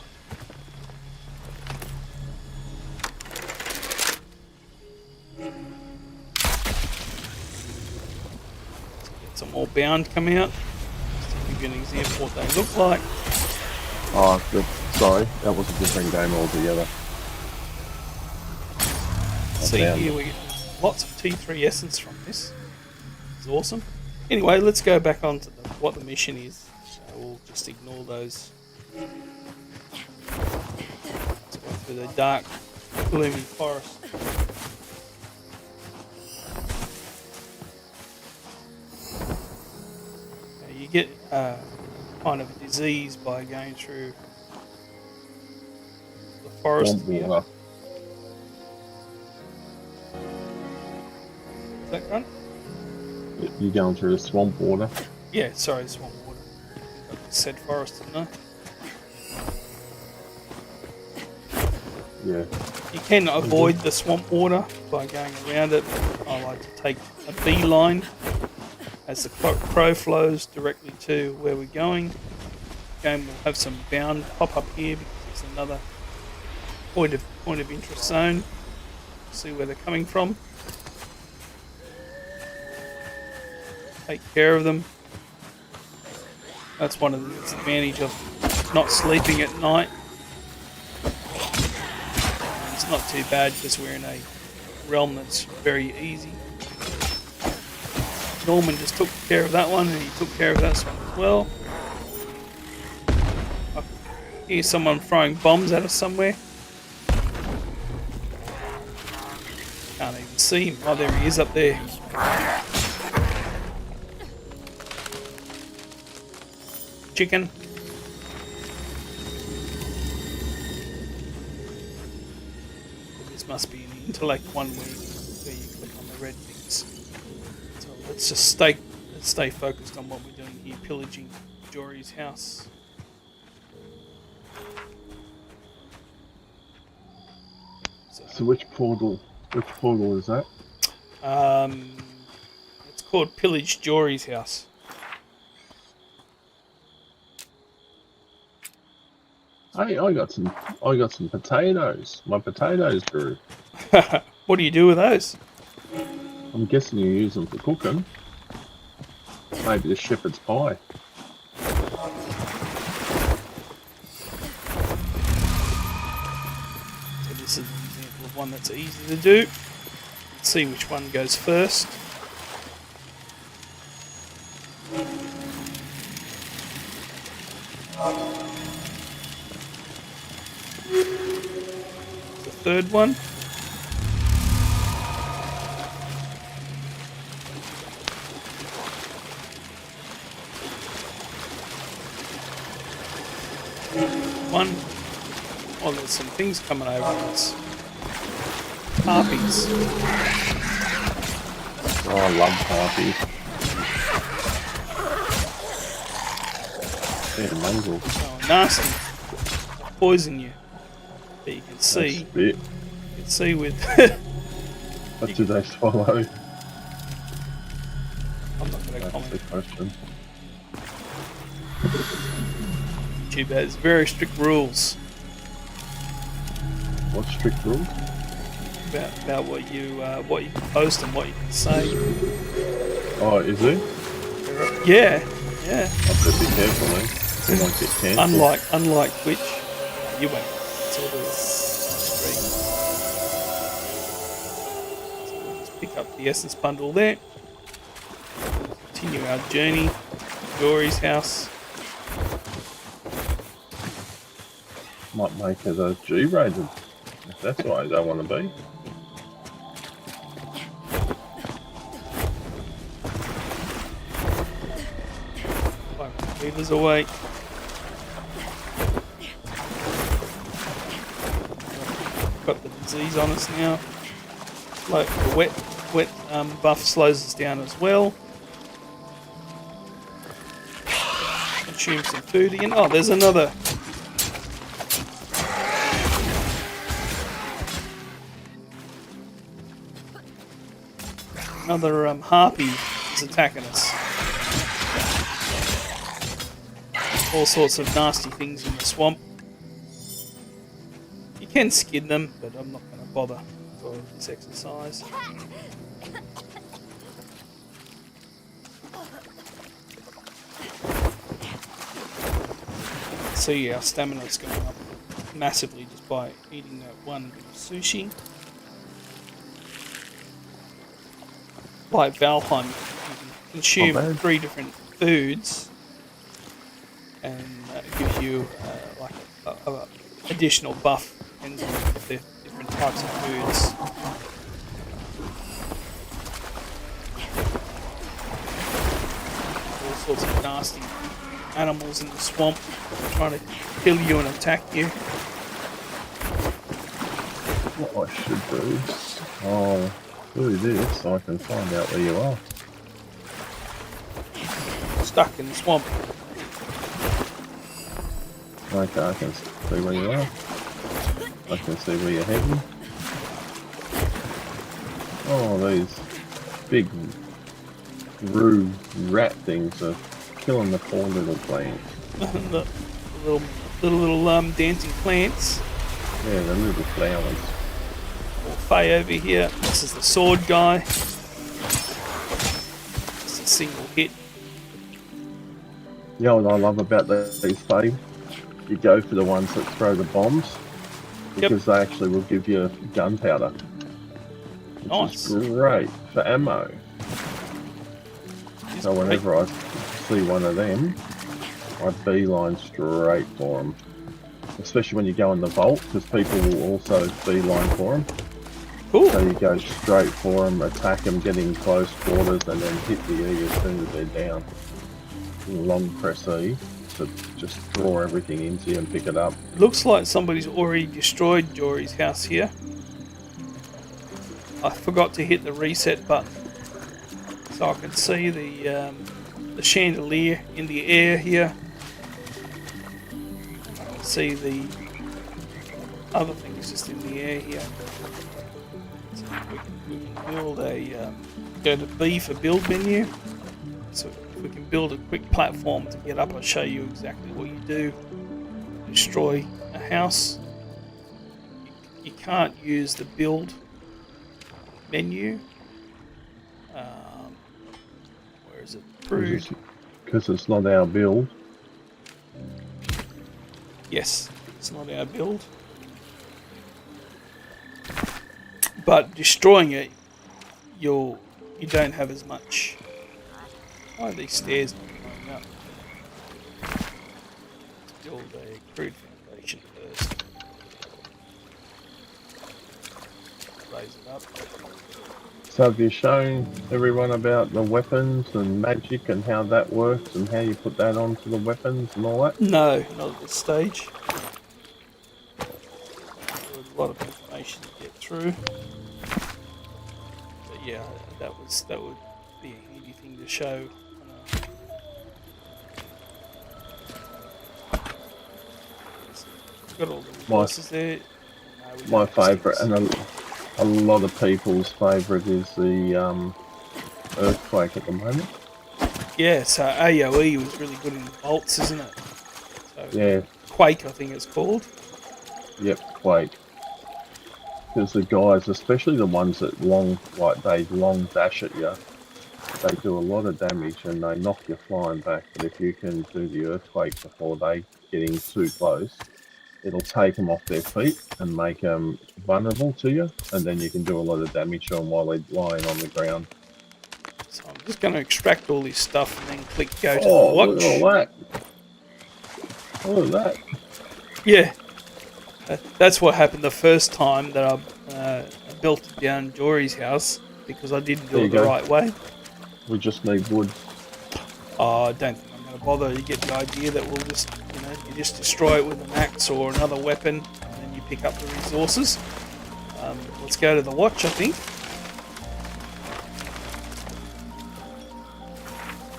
Get some more bound come out. Just to give you an example of what they look like. Oh, good. Sorry, that was a different game altogether. See here we get lots of T3 essence from this. It's awesome. Anyway, let's go back on to what the mission is. So we'll just ignore those. Let's go through the dark, gloomy forest. Now you get kind of a disease by going through the forest here. Water. Is that Grunt? You're going through the swamp water. Yeah, sorry, swamp water. I said forest, didn't I? Yeah. You can avoid the swamp water by going around it. I like to take a beeline as the crow flows directly to where we're going. Game will have some bound pop up here because it's another point of interest zone. See where they're coming from. Take care of them. That's one of the disadvantages of not sleeping at night. It's not too bad because we're in a realm that's very easy. Norman just took care of that one, and he took care of that one as well. I hear someone throwing bombs at us somewhere. Can't even see him. Oh, there he is up there. Chicken. This must be an intellect one where you click on the red things. So let's just stay focused on what we're doing here, pillaging Jory's house. So which portal is that? It's called Pillage Jory's house. Hey, I got some potatoes. My potatoes grew. What do you do with those? I'm guessing you use them for cooking. Maybe the shepherd's pie. So this is an example of one that's easy to do. Let's see which one goes first. The third one. One. Oh, there's some things coming over us. Harpies. Oh, I love harpies. They're mongrels. Oh, nasty. Poison you. But you can see. Spit. You can see with. What do they swallow? I'm not going to That's the comment. question. YouTube has very strict rules What strict rules? about what you can post and what you can say. Oh, is there? Yeah. I better be careful, eh? You might get cancelled. Unlike Twitch, you won't. It's all the stream. So we'll just pick up the essence bundle there. Continue our journey to Jory's house. Might make it a G-rated, if that's what I don't want to be. Beavers away. Got the disease on us now. Like the wet buff slows us down as well. Consume some food again. Oh, there's another another harpy is attacking us. All sorts of nasty things in the swamp. You can skin them, but I'm not going to bother for this exercise. See, our stamina's going up massively just by eating that one bit of sushi. Like Valheim, you can consume 3 different foods, and it gives you like a additional buff depends on the different types of foods. All sorts of nasty animals in the swamp trying to kill you and attack you. What I should do, I'll do this so I can find out where you are. Stuck in the swamp. Okay, I can see where you are. I can see where you're heading. Oh, these big rat things are killing the poor little plants. the little dancing plants. Yeah, the little flowers. Faye over here. This is the sword guy. It's a single hit. You know what I love about these Faye? You go for the ones that throw the bombs because they actually will give you gunpowder. Which is great for ammo. So whenever I see one of them, I beeline straight for them. Especially when you go in the vault, because people will also beeline for them. Cool. So you go straight for them, attack them, get in close quarters, and then hit the E as soon as they're down. Long press E to just draw everything into you and pick it up. Looks like somebody's already destroyed Jory's house here. I forgot to hit the reset button, so I can see the chandelier in the air here. I can see the other things just in the air here. So we can build a go to B for build menu. So if we can build a quick platform to get up, I'll show you exactly what you do. Destroy a house. You can't use the build menu. Where is it? Crude. Because it's not our build. Yes, it's not our build. But destroying it, you don't have as much. Why are these stairs not going up? Let's build a crude foundation first. Raise it up. So have you shown everyone about the weapons and magic and how that works and how you put that onto the weapons and all that? No, not at this stage. There's a lot of information to get through. But yeah, that would be a handy thing to show. Got all the resources there. My favourite, and a lot of people's favourite, is the earthquake at the moment. Yeah, so AoE was really good in bolts, isn't it? So Yeah. Quake, I think it's called. Yep, quake. Because the guys, especially the ones that long dash at you, they do a lot of damage and they knock you flying back. But if you can do the earthquake before they get in too close, it'll take them off their feet and make them vulnerable to you, and then you can do a lot of damage to them while they're lying on the ground. So I'm just going to extract all this stuff and then click go to the Oh, watch. look at all that. Look at that. Yeah. That's what happened the first time that I built down Jory's house, because I didn't do it the right way. We just need wood. Oh, I don't think I'm going to bother. You get the idea that we'll just, you just destroy it with an axe or another weapon, and then you pick up the resources. Let's go to the watch, I think.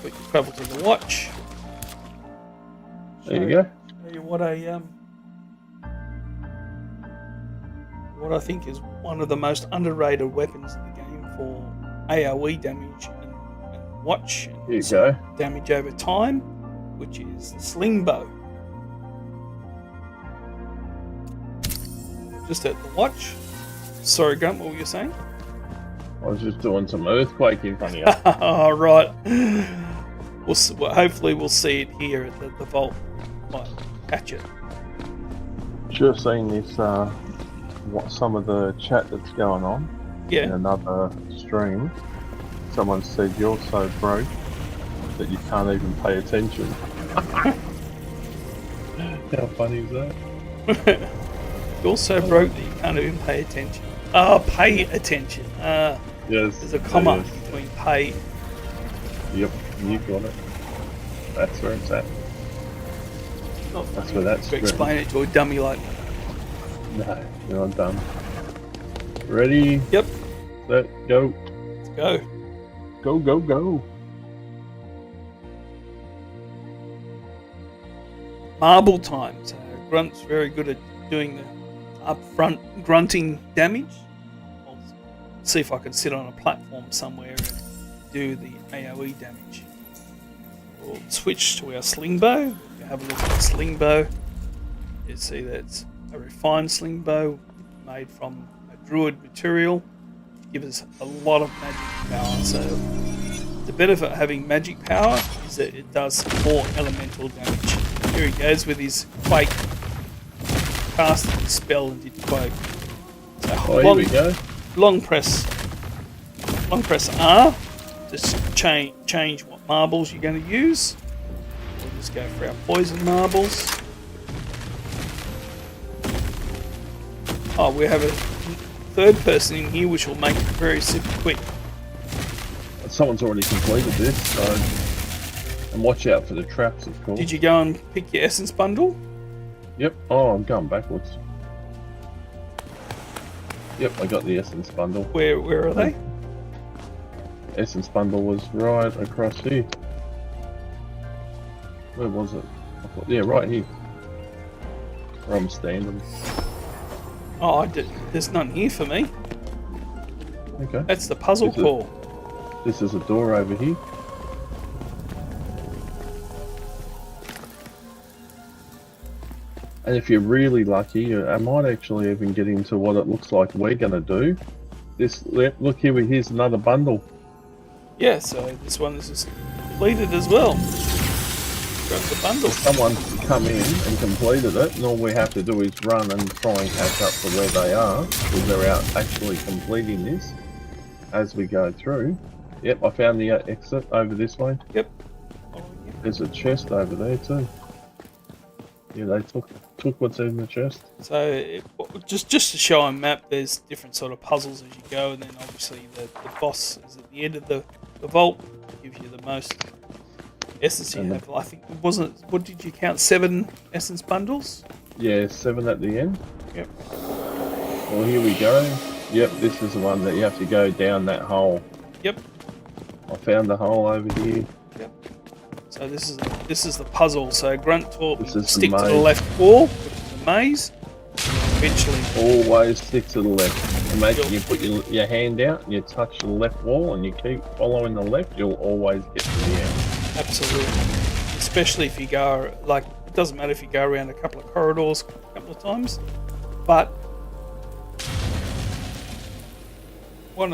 We can travel to the watch. There you go. Show you what I think is one of the most underrated weapons in the game for AoE damage and watch and Here you go. damage over time, which is the slingbow. Just at the watch. Sorry, Grunt, what were you saying? I was just doing some earthquake in front of you. Oh, right. Well, hopefully we'll see it here at the vault. Might catch it. Just seen this, what some of the chat that's going on in Yeah. another stream. Someone said you're so broke that you can't even pay attention. How funny is that? You're so broke that you can't even pay attention. Pay attention. Yes. There's a comma yes. between pay. Yep, you got it. That's where it's at. Not That's funny where that's to explain it to a dummy like that. No, you're not done. Ready? Yep. Set, go. Let's go. Go, go, go. Marble time. So Grunt's very good at doing the upfront grunting damage. I'll see if I can sit on a platform somewhere and do the AoE damage. We'll switch to our slingbow. You have a look at the slingbow. You see that's a refined slingbow made from a druid material. Gives us a lot of magic power. So the benefit of having magic power is that it does more elemental damage. Here he goes with his quake. Casted the spell and did quake. So Here we go. long press R to change what marbles you're going to use. We'll just go for our poison marbles. Oh, we have a third person in here, which will make it very super quick. Someone's already completed this, so... And watch out for the traps, of course. Did you go and pick your essence bundle? Yep. Oh, I'm going backwards. Yep, I got the essence bundle. Where are they? Essence bundle was right across here. Where was it? Yeah, right here. Where I'm standing. Oh, there's none here for me. Okay. That's the puzzle core. This is a door over here. And if you're really lucky, I might actually even get into what it looks like we're going to do. Look here, here's another bundle. Yeah, so this one is just completed as well. Grab the bundle. Someone come in and completed it, and all we have to do is run and try and catch up to where they are, because they're out actually completing this as we go through. Yep, I found the exit over this way. Yep. There's a chest over there too. Yeah, they took what's in the chest. So just to show a map, there's different sort of puzzles as you go, and then obviously the boss is at the end of the vault. Gives you the most essence you have. I think what did you count? 7 essence bundles? Yeah, 7 at the end. Yep. Well, here we go. Yep, this is the one that you have to go down that hole. Yep. I found the hole over here. Yep. So this is the puzzle. So Grunt taught me to stick to the maze. left wall, which is the maze. Eventually, Always stick to the left. Imagine you put your hand out and you touch the left wall and you keep following the left, you'll always get to the end. absolutely. Especially if you go, like, it doesn't matter if you go around a couple of corridors a couple of times, but one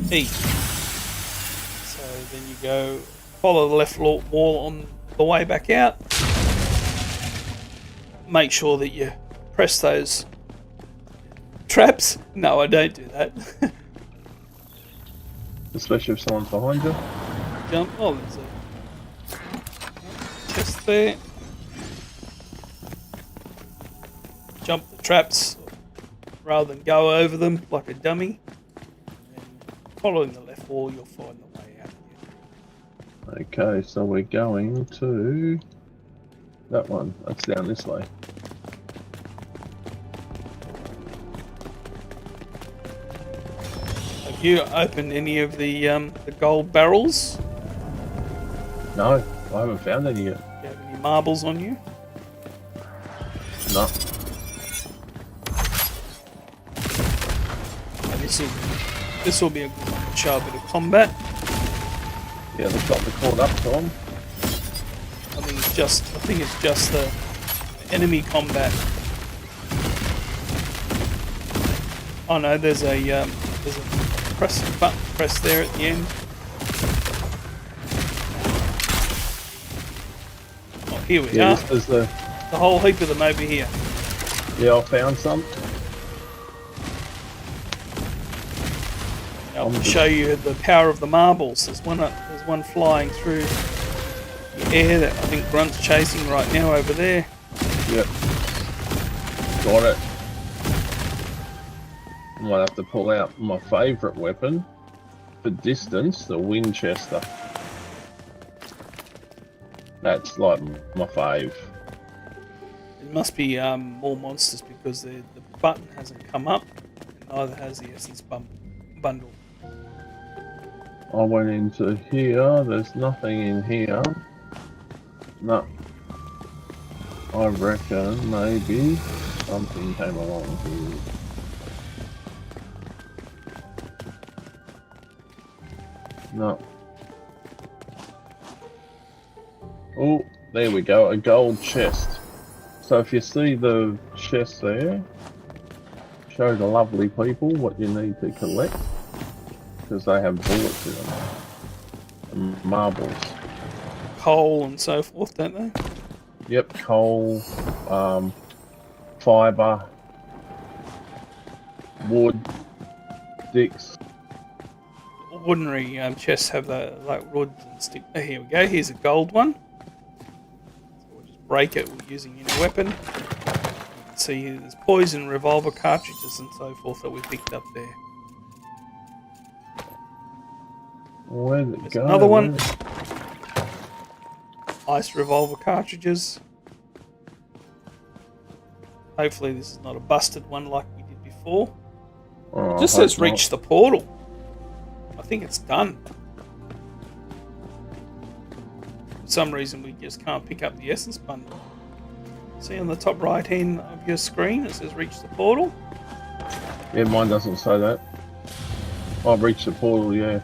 E. So then you go follow the left wall on the way back out. Make sure that you press those traps. No, I don't do that. Especially if someone's behind you. Jump. Oh, there's a chest there. Jump the traps rather than go over them like a dummy. And following the left wall, you'll find the way out again. Okay, so we're going to that one. That's down this way. Have you opened any of the gold barrels? No, I haven't found any yet. Do you have any marbles on you? No. Oh, this will be a good one. show a bit of combat. Yeah, they've got the caught up to them. I think it's just the enemy combat. Oh no, there's a button press there at the end. Oh, here we are. This is the whole heap of them over here. Yeah, I found some. I'll show you the power of the marbles. There's one flying through the air that I think Grunt's chasing right now over there. Yep. Got it. I might have to pull out my favourite weapon for distance, the Winchester. That's like my fave. It must be more monsters because the button hasn't come up, and neither has the essence bundle. I went into here, there's nothing in here. No. I reckon maybe something came along here. No. Oh, there we go, a gold chest. So if you see the chest there, show the lovely people what you need to collect. Because they have bullets in them. And marbles. Coal and so forth, don't they? Yep, coal, fibre, wood, sticks. Ordinary chests have the like rods and stick. Oh, here we go. Here's a gold one. So we'll just break it using any weapon. You can see there's poison, revolver cartridges, and so forth that we picked up there. Where'd it There's go? another one. Ice revolver cartridges. Hopefully this is not a busted one like we did before. Oh, It just says reach the portal. I think it's done. For some reason we just can't pick up the essence bundle. See on the top right hand of your screen it says reach the portal. Yeah, mine doesn't say that. I've reached the portal, yeah.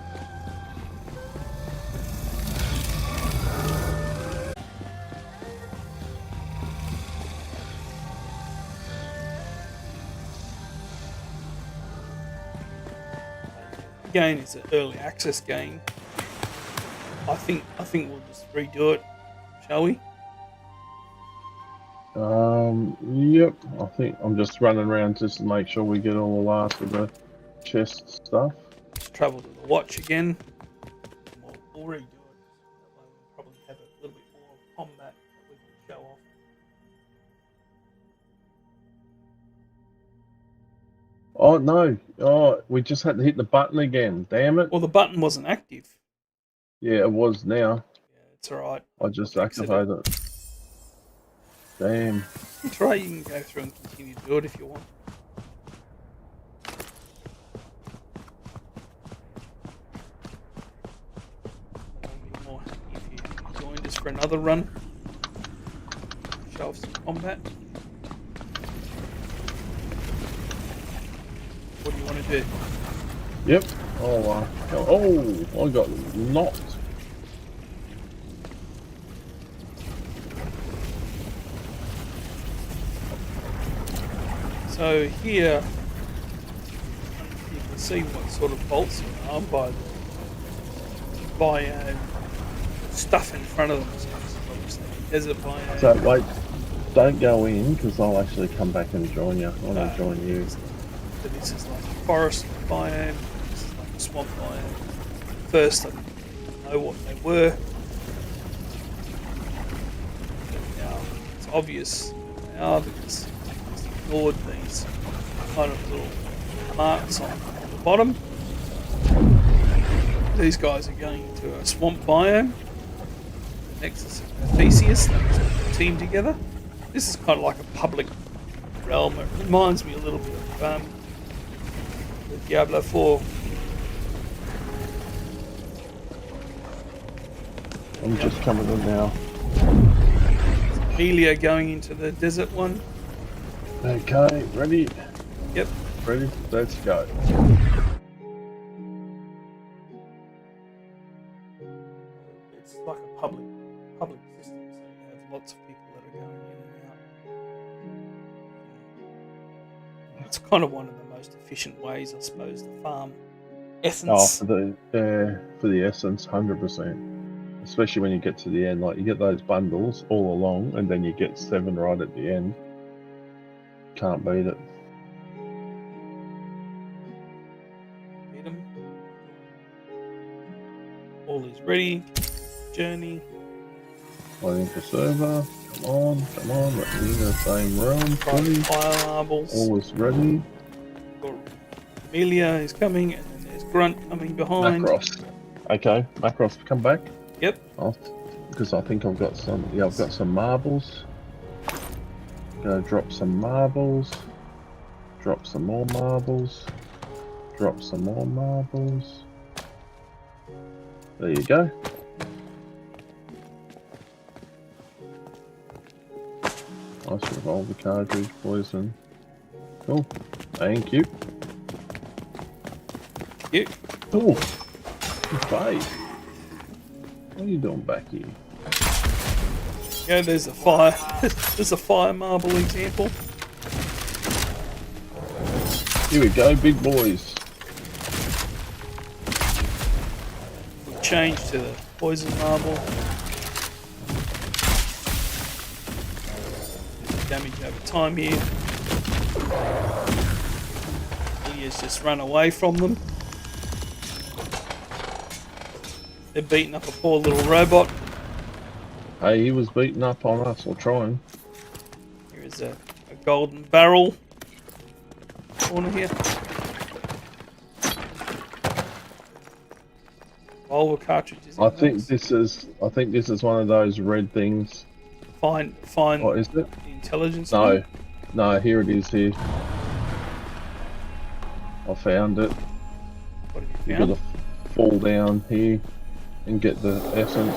Again, it's an early access game. I think we'll just redo it, shall we? Yep. I think I'm just running around just to make sure we get all the last of the chest stuff. Just travel to the watch again. We'll redo it. That way we'll probably have a little bit more combat that we can show off. Oh no! Oh, we just had to hit the button again. Damn it! Well, the button wasn't active. Yeah, it was now. Yeah, it's alright. I just activated it. Damn. It's alright, you can go through and continue to do it if you want. I'll be more happy if you joined us for another run. Show off some combat. What do you want to do? Yep. Oh, I got knocked. So here, you can see what sort of bolts are armed by stuff in front of them. So this is obviously desert biome. So wait, don't go in because I'll actually come back and join you. I want to join you. So this is like a forest biome. This is like a swamp biome. First, I didn't know what they were. But now it's obvious now because ignored these kind of little marks on the bottom. These guys are going to a swamp biome. Next is Theseus, that team together. This is kind of like a public realm. It reminds me a little bit of the Diablo 4. I'm just coming in now. Amelia going into the desert one. Okay, ready? Yep. Ready? Let's go. It's kind of one of the most efficient ways, I suppose, to farm Oh, essence. for the essence, 100%. Especially when you get to the end, like you get those bundles all along, and then you get 7 right at the end. Can't beat it. Beat 'em. All is ready. Journey. Waiting for server. Come on, let me in the same realm, please. Fire marbles. All is ready. Amelia is coming, and then there's Grunt coming behind. Macross. Okay, Macross, come back. Yep. Because I think I've got some. Yeah, I've got some marbles. Go drop some marbles. Drop some more marbles. Drop some more marbles. There you go. Nice revolver cartridge, poison. Cool. Thank you. Yep. Oh, Faye. What are you doing back here? Yeah, there's a fire. There's a fire marble example. Here we go, big boys. We change to the poison marble. Damage over time here. He has just run away from them. They're beating up a poor little robot. Hey, he was beating up on us, or trying. Here is a golden barrel. Corner here. Revolver cartridges. I think this is one of those red things. Find. What is it? The intelligence. No, one. no. Here it is. Here, I found it. What have you You found? gotta fall down here and get the essence.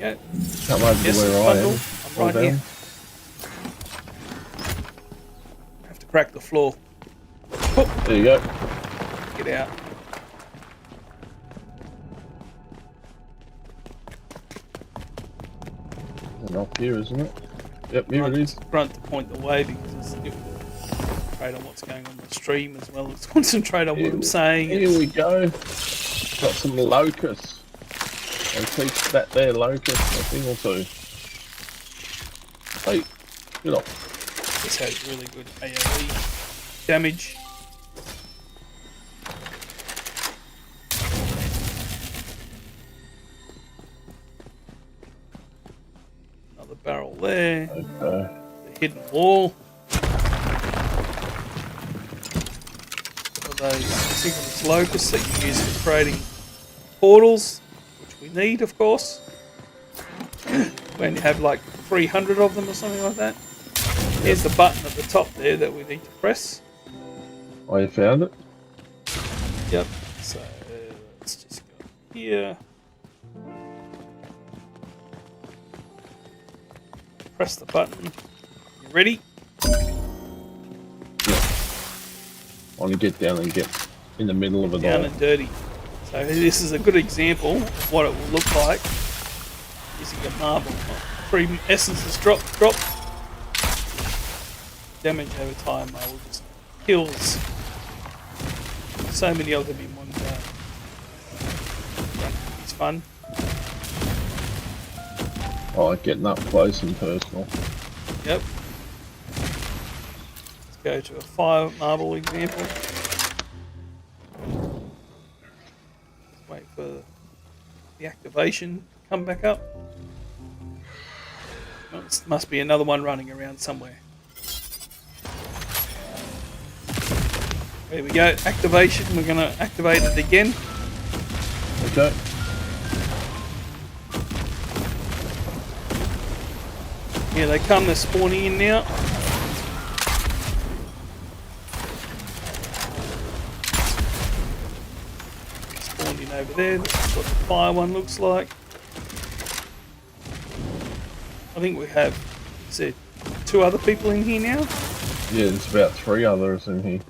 Yeah. Come over to Essence where I bundle. am. I'm Fall right down. here. Have to crack the floor. There you go. Get out. And up here, isn't it? Yep, here it is. Grunt to point the way because it's difficult to concentrate on what's going on the stream as well as concentrate on what I'm saying. Here we go. Got some locusts. I'll teach that there locust a thing or two. Hey, get off. This has really good AoE damage. Another barrel there. Okay. The hidden wall. Of those synchronous locusts that you use for creating portals, which we need, of course. When you have like 300 of them or something like that. Here's the button at the top there that we need to press. Oh, you found it? Yep. So let's just go here. Press the button. You ready? Yeah. I want to get down and get in the middle of it Down all. and dirty. So this is a good example of what it will look like using a marble. 3 essences drop. Damage over time. I will just kills so many of them in one go. It's fun. I like getting up close and personal. Yep. Let's go to a fire marble example. Let's wait for the activation to come back up. Well, this must be another one running around somewhere. There we go, activation. We're going to activate it again. Okay. Here they come, they're spawning in now. Spawned in over there, that's what the fire one looks like. I think we have, is there 2 other people in here now? Yeah, there's about 3 others in here.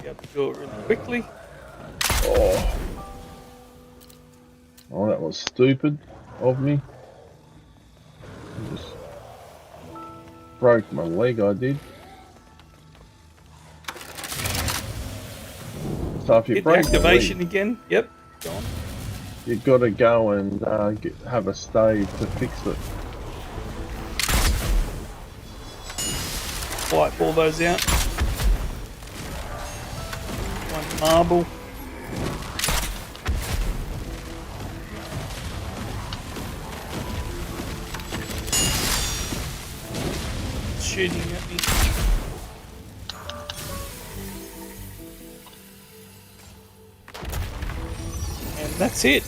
You have to do it really quickly. Oh, that was stupid of me. Just Broke my leg, I did. So if you Hit the break your activation leg, again. Yep. Go on. you've got to go and have a stave to fix it. Wipe all those out. One marble. Shooting at me. And that's it.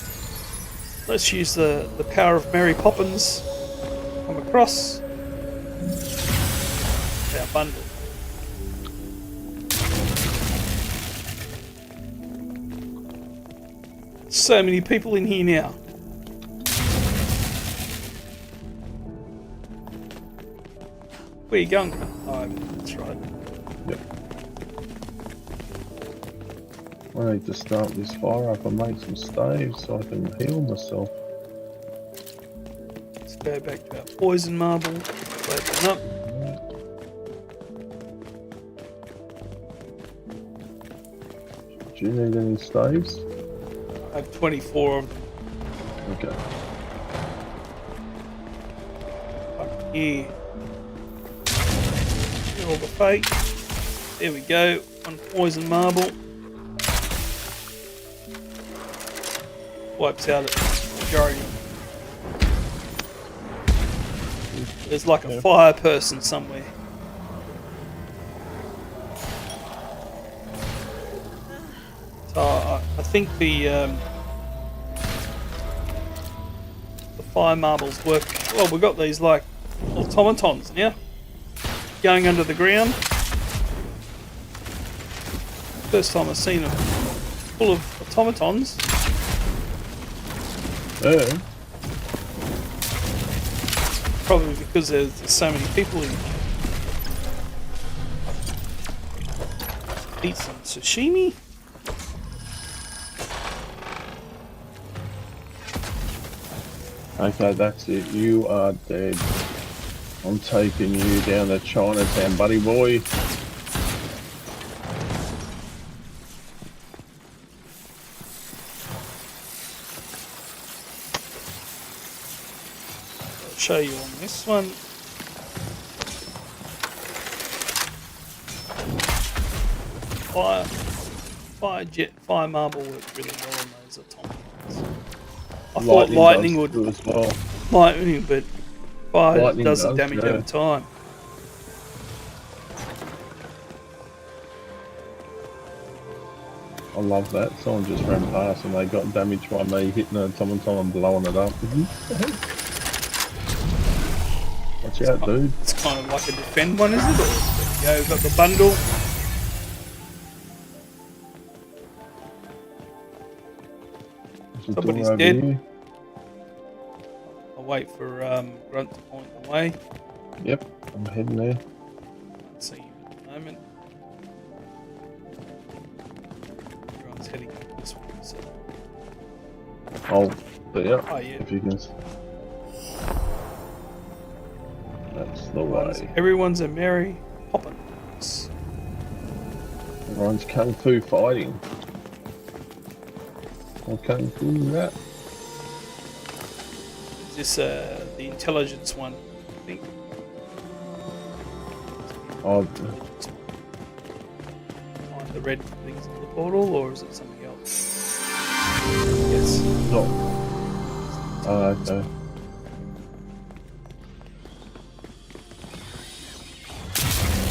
Let's use the power of Mary Poppins. Come across. Our bundle. So many people in here now. Where you going? Oh, that's right. Yep. I need to start this fire up and make some staves so I can heal myself. Let's go back to our poison marble. Open up. Do you need any staves? I have 24 of them. Okay. Up here. All the fate. There we go. One poison marble. Wipes out the majority. There's like a fire person somewhere. So I think the fire marbles work. Well, we've got these like automatons now. Going under the ground. First time I've seen them full of automatons. Yeah. Probably because there's so many people in. Eat some sashimi. Okay, that's it. You are dead. I'm taking you down to Chinatown, buddy boy. I'll show you on this one. Fire marble worked really well on those automatons. I thought lightning would do as well. Lightning, but fire Lightning does the does, damage yeah. over time. I love that. Someone just ran past and they got damaged by me hitting an automaton and blowing it up. Watch out, dude. It's kind of like a defend one, is it? Or there you go, got the bundle. Somebody's dead. Here. I'll wait for Grunt to point the way. Yep, I'm heading there. Can't see him at the moment. Grunt's heading up this way. So. I'll be up Oh yeah. if you can. That's the way. Everyone's a Mary Poppins. Everyone's kung fu fighting. Or kung fu that. Is this the intelligence one? I think. Oh, Find the red things in the portal, or is it something else? Yes. no. Oh, okay.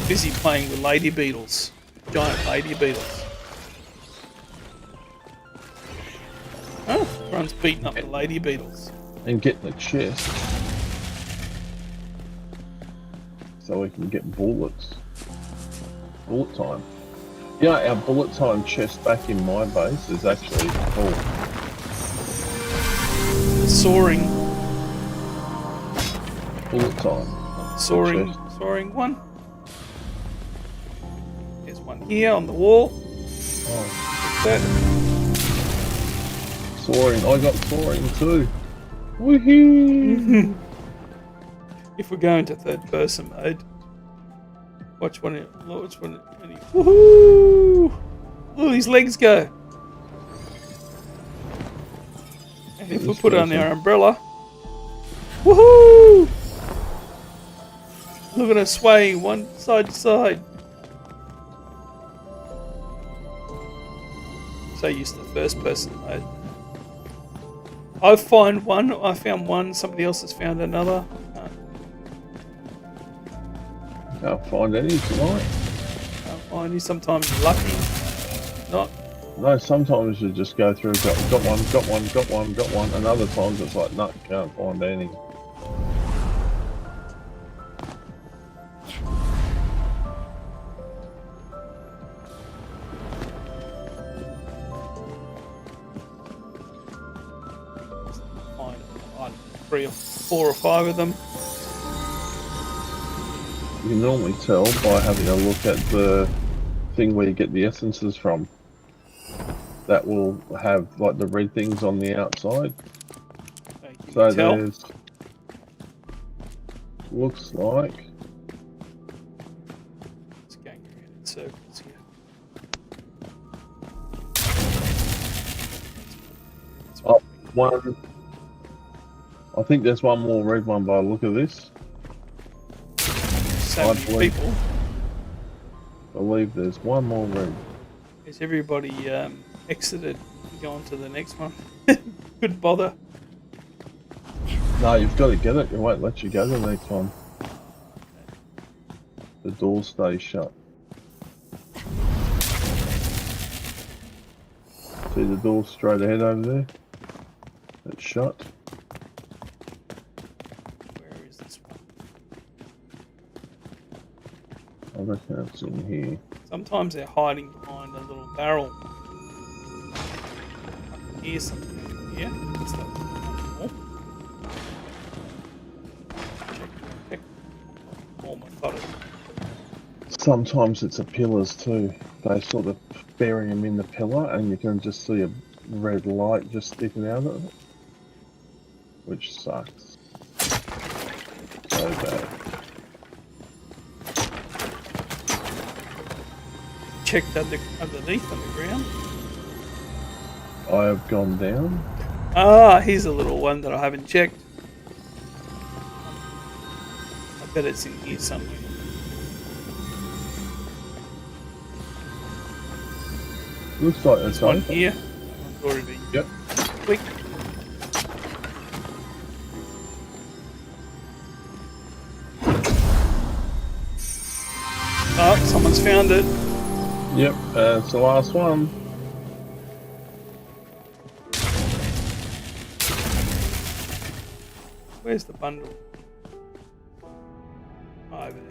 Busy playing with lady beetles, giant lady beetles. Oh, Grunt's beating up the lady beetles. And get the chest. So we can get bullets. Bullet time. Yeah, our bullet time chest back in my base is actually full. Soaring Bullet time. Soaring, Chest. soaring one. There's one here on the wall. Oh, That. soaring. I got soaring too. Woohoo! if we're going to third person mode, watch when he, woohoo! Look, his legs go. And if we put on our umbrella, woohoo! Look at her swaying one side to side. So used to first person mode. I found one, somebody else has found another. Can't find any tonight. Can't find you. Sometimes you're lucky. Not. No, sometimes you just go through, got one, and other times it's like, no, can't find any. Find 3 or 4 or 5 of them. You can normally tell by having a look at the thing where you get the essences from. That will have like the red things on the outside. So there's, looks like, it's going around in circles here. oh, one. I think there's one more red one by the look of this. So many people. I believe there's one more red. Is everybody exited and gone to the next one? Couldn't bother. No, you've got to get it. It won't let you go to the next one. The door stays shut. See the door straight ahead over there? It's shut. Where is this one? I reckon it's in here. Sometimes they're hiding behind a little barrel. I can hear something in here. What's that? Oh. Check. Almost got it. Sometimes it's the pillars too. They sort of bury them in the pillar and you can just see a red light just sticking out of it. Which sucks. So bad. Checked underneath on the ground. I have gone down. Ah, here's a little one that I haven't checked. I bet it's in here somewhere. Looks like There's it's one open. here. I've already been Yep. quick. Oh, someone's found it. Yep, it's the last one. Where's the bundle? Oh, over there.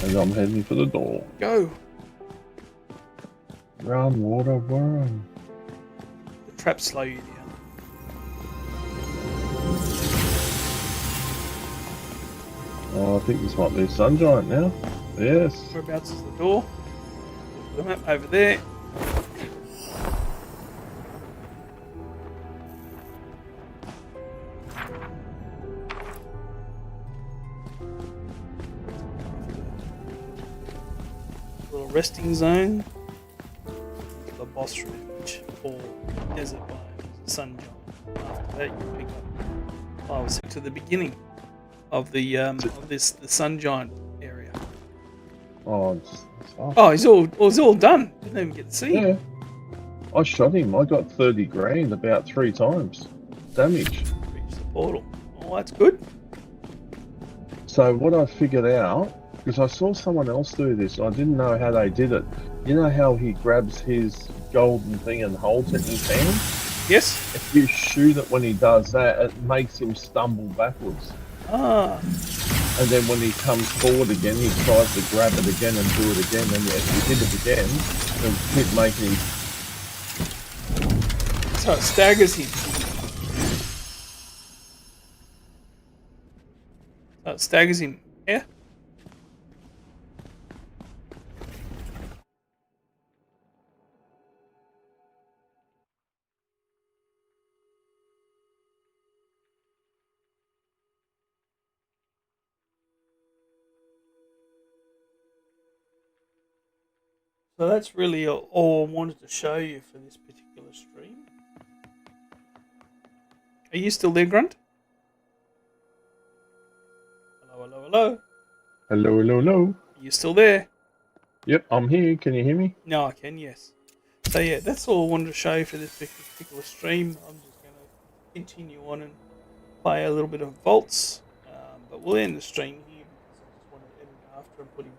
And I'm heading for the door. Go. Run, water, run. The traps slow you down. Oh, I think this might be a sun giant now. Yes. Whereabouts is the door? The map over there. Little resting zone. The boss room, which or desert biome is a sun giant. After that, you pick up 5 or 6 to the beginning of the the sun giant area. Oh, Oh, it's all done. Didn't even get to see. yeah. I shot him. I got 30 grand about 3 times damage. Reach the portal. Oh, that's good. So what I figured out, because I saw someone else do this, I didn't know how they did it. You know how he grabs his golden thing and holds it in his hand? Yes. If you shoot it when he does that, it makes him stumble backwards. Ah. And then when he comes forward again, he tries to grab it again and do it again. And if you hit it again, it'll keep making him. So it staggers him. So it staggers him. Yeah. So that's really all I wanted to show you for this particular stream. Are you still there, Grunt? Hello, hello, hello. Hello, hello, hello. Are you still there? Yep, I'm here. Can you hear me? No, I can, yes. So yeah, that's all I wanted to show you for this particular stream. I'm just going to continue on and play a little bit of Vaults, but we'll end the stream here because I just want to edit after and put in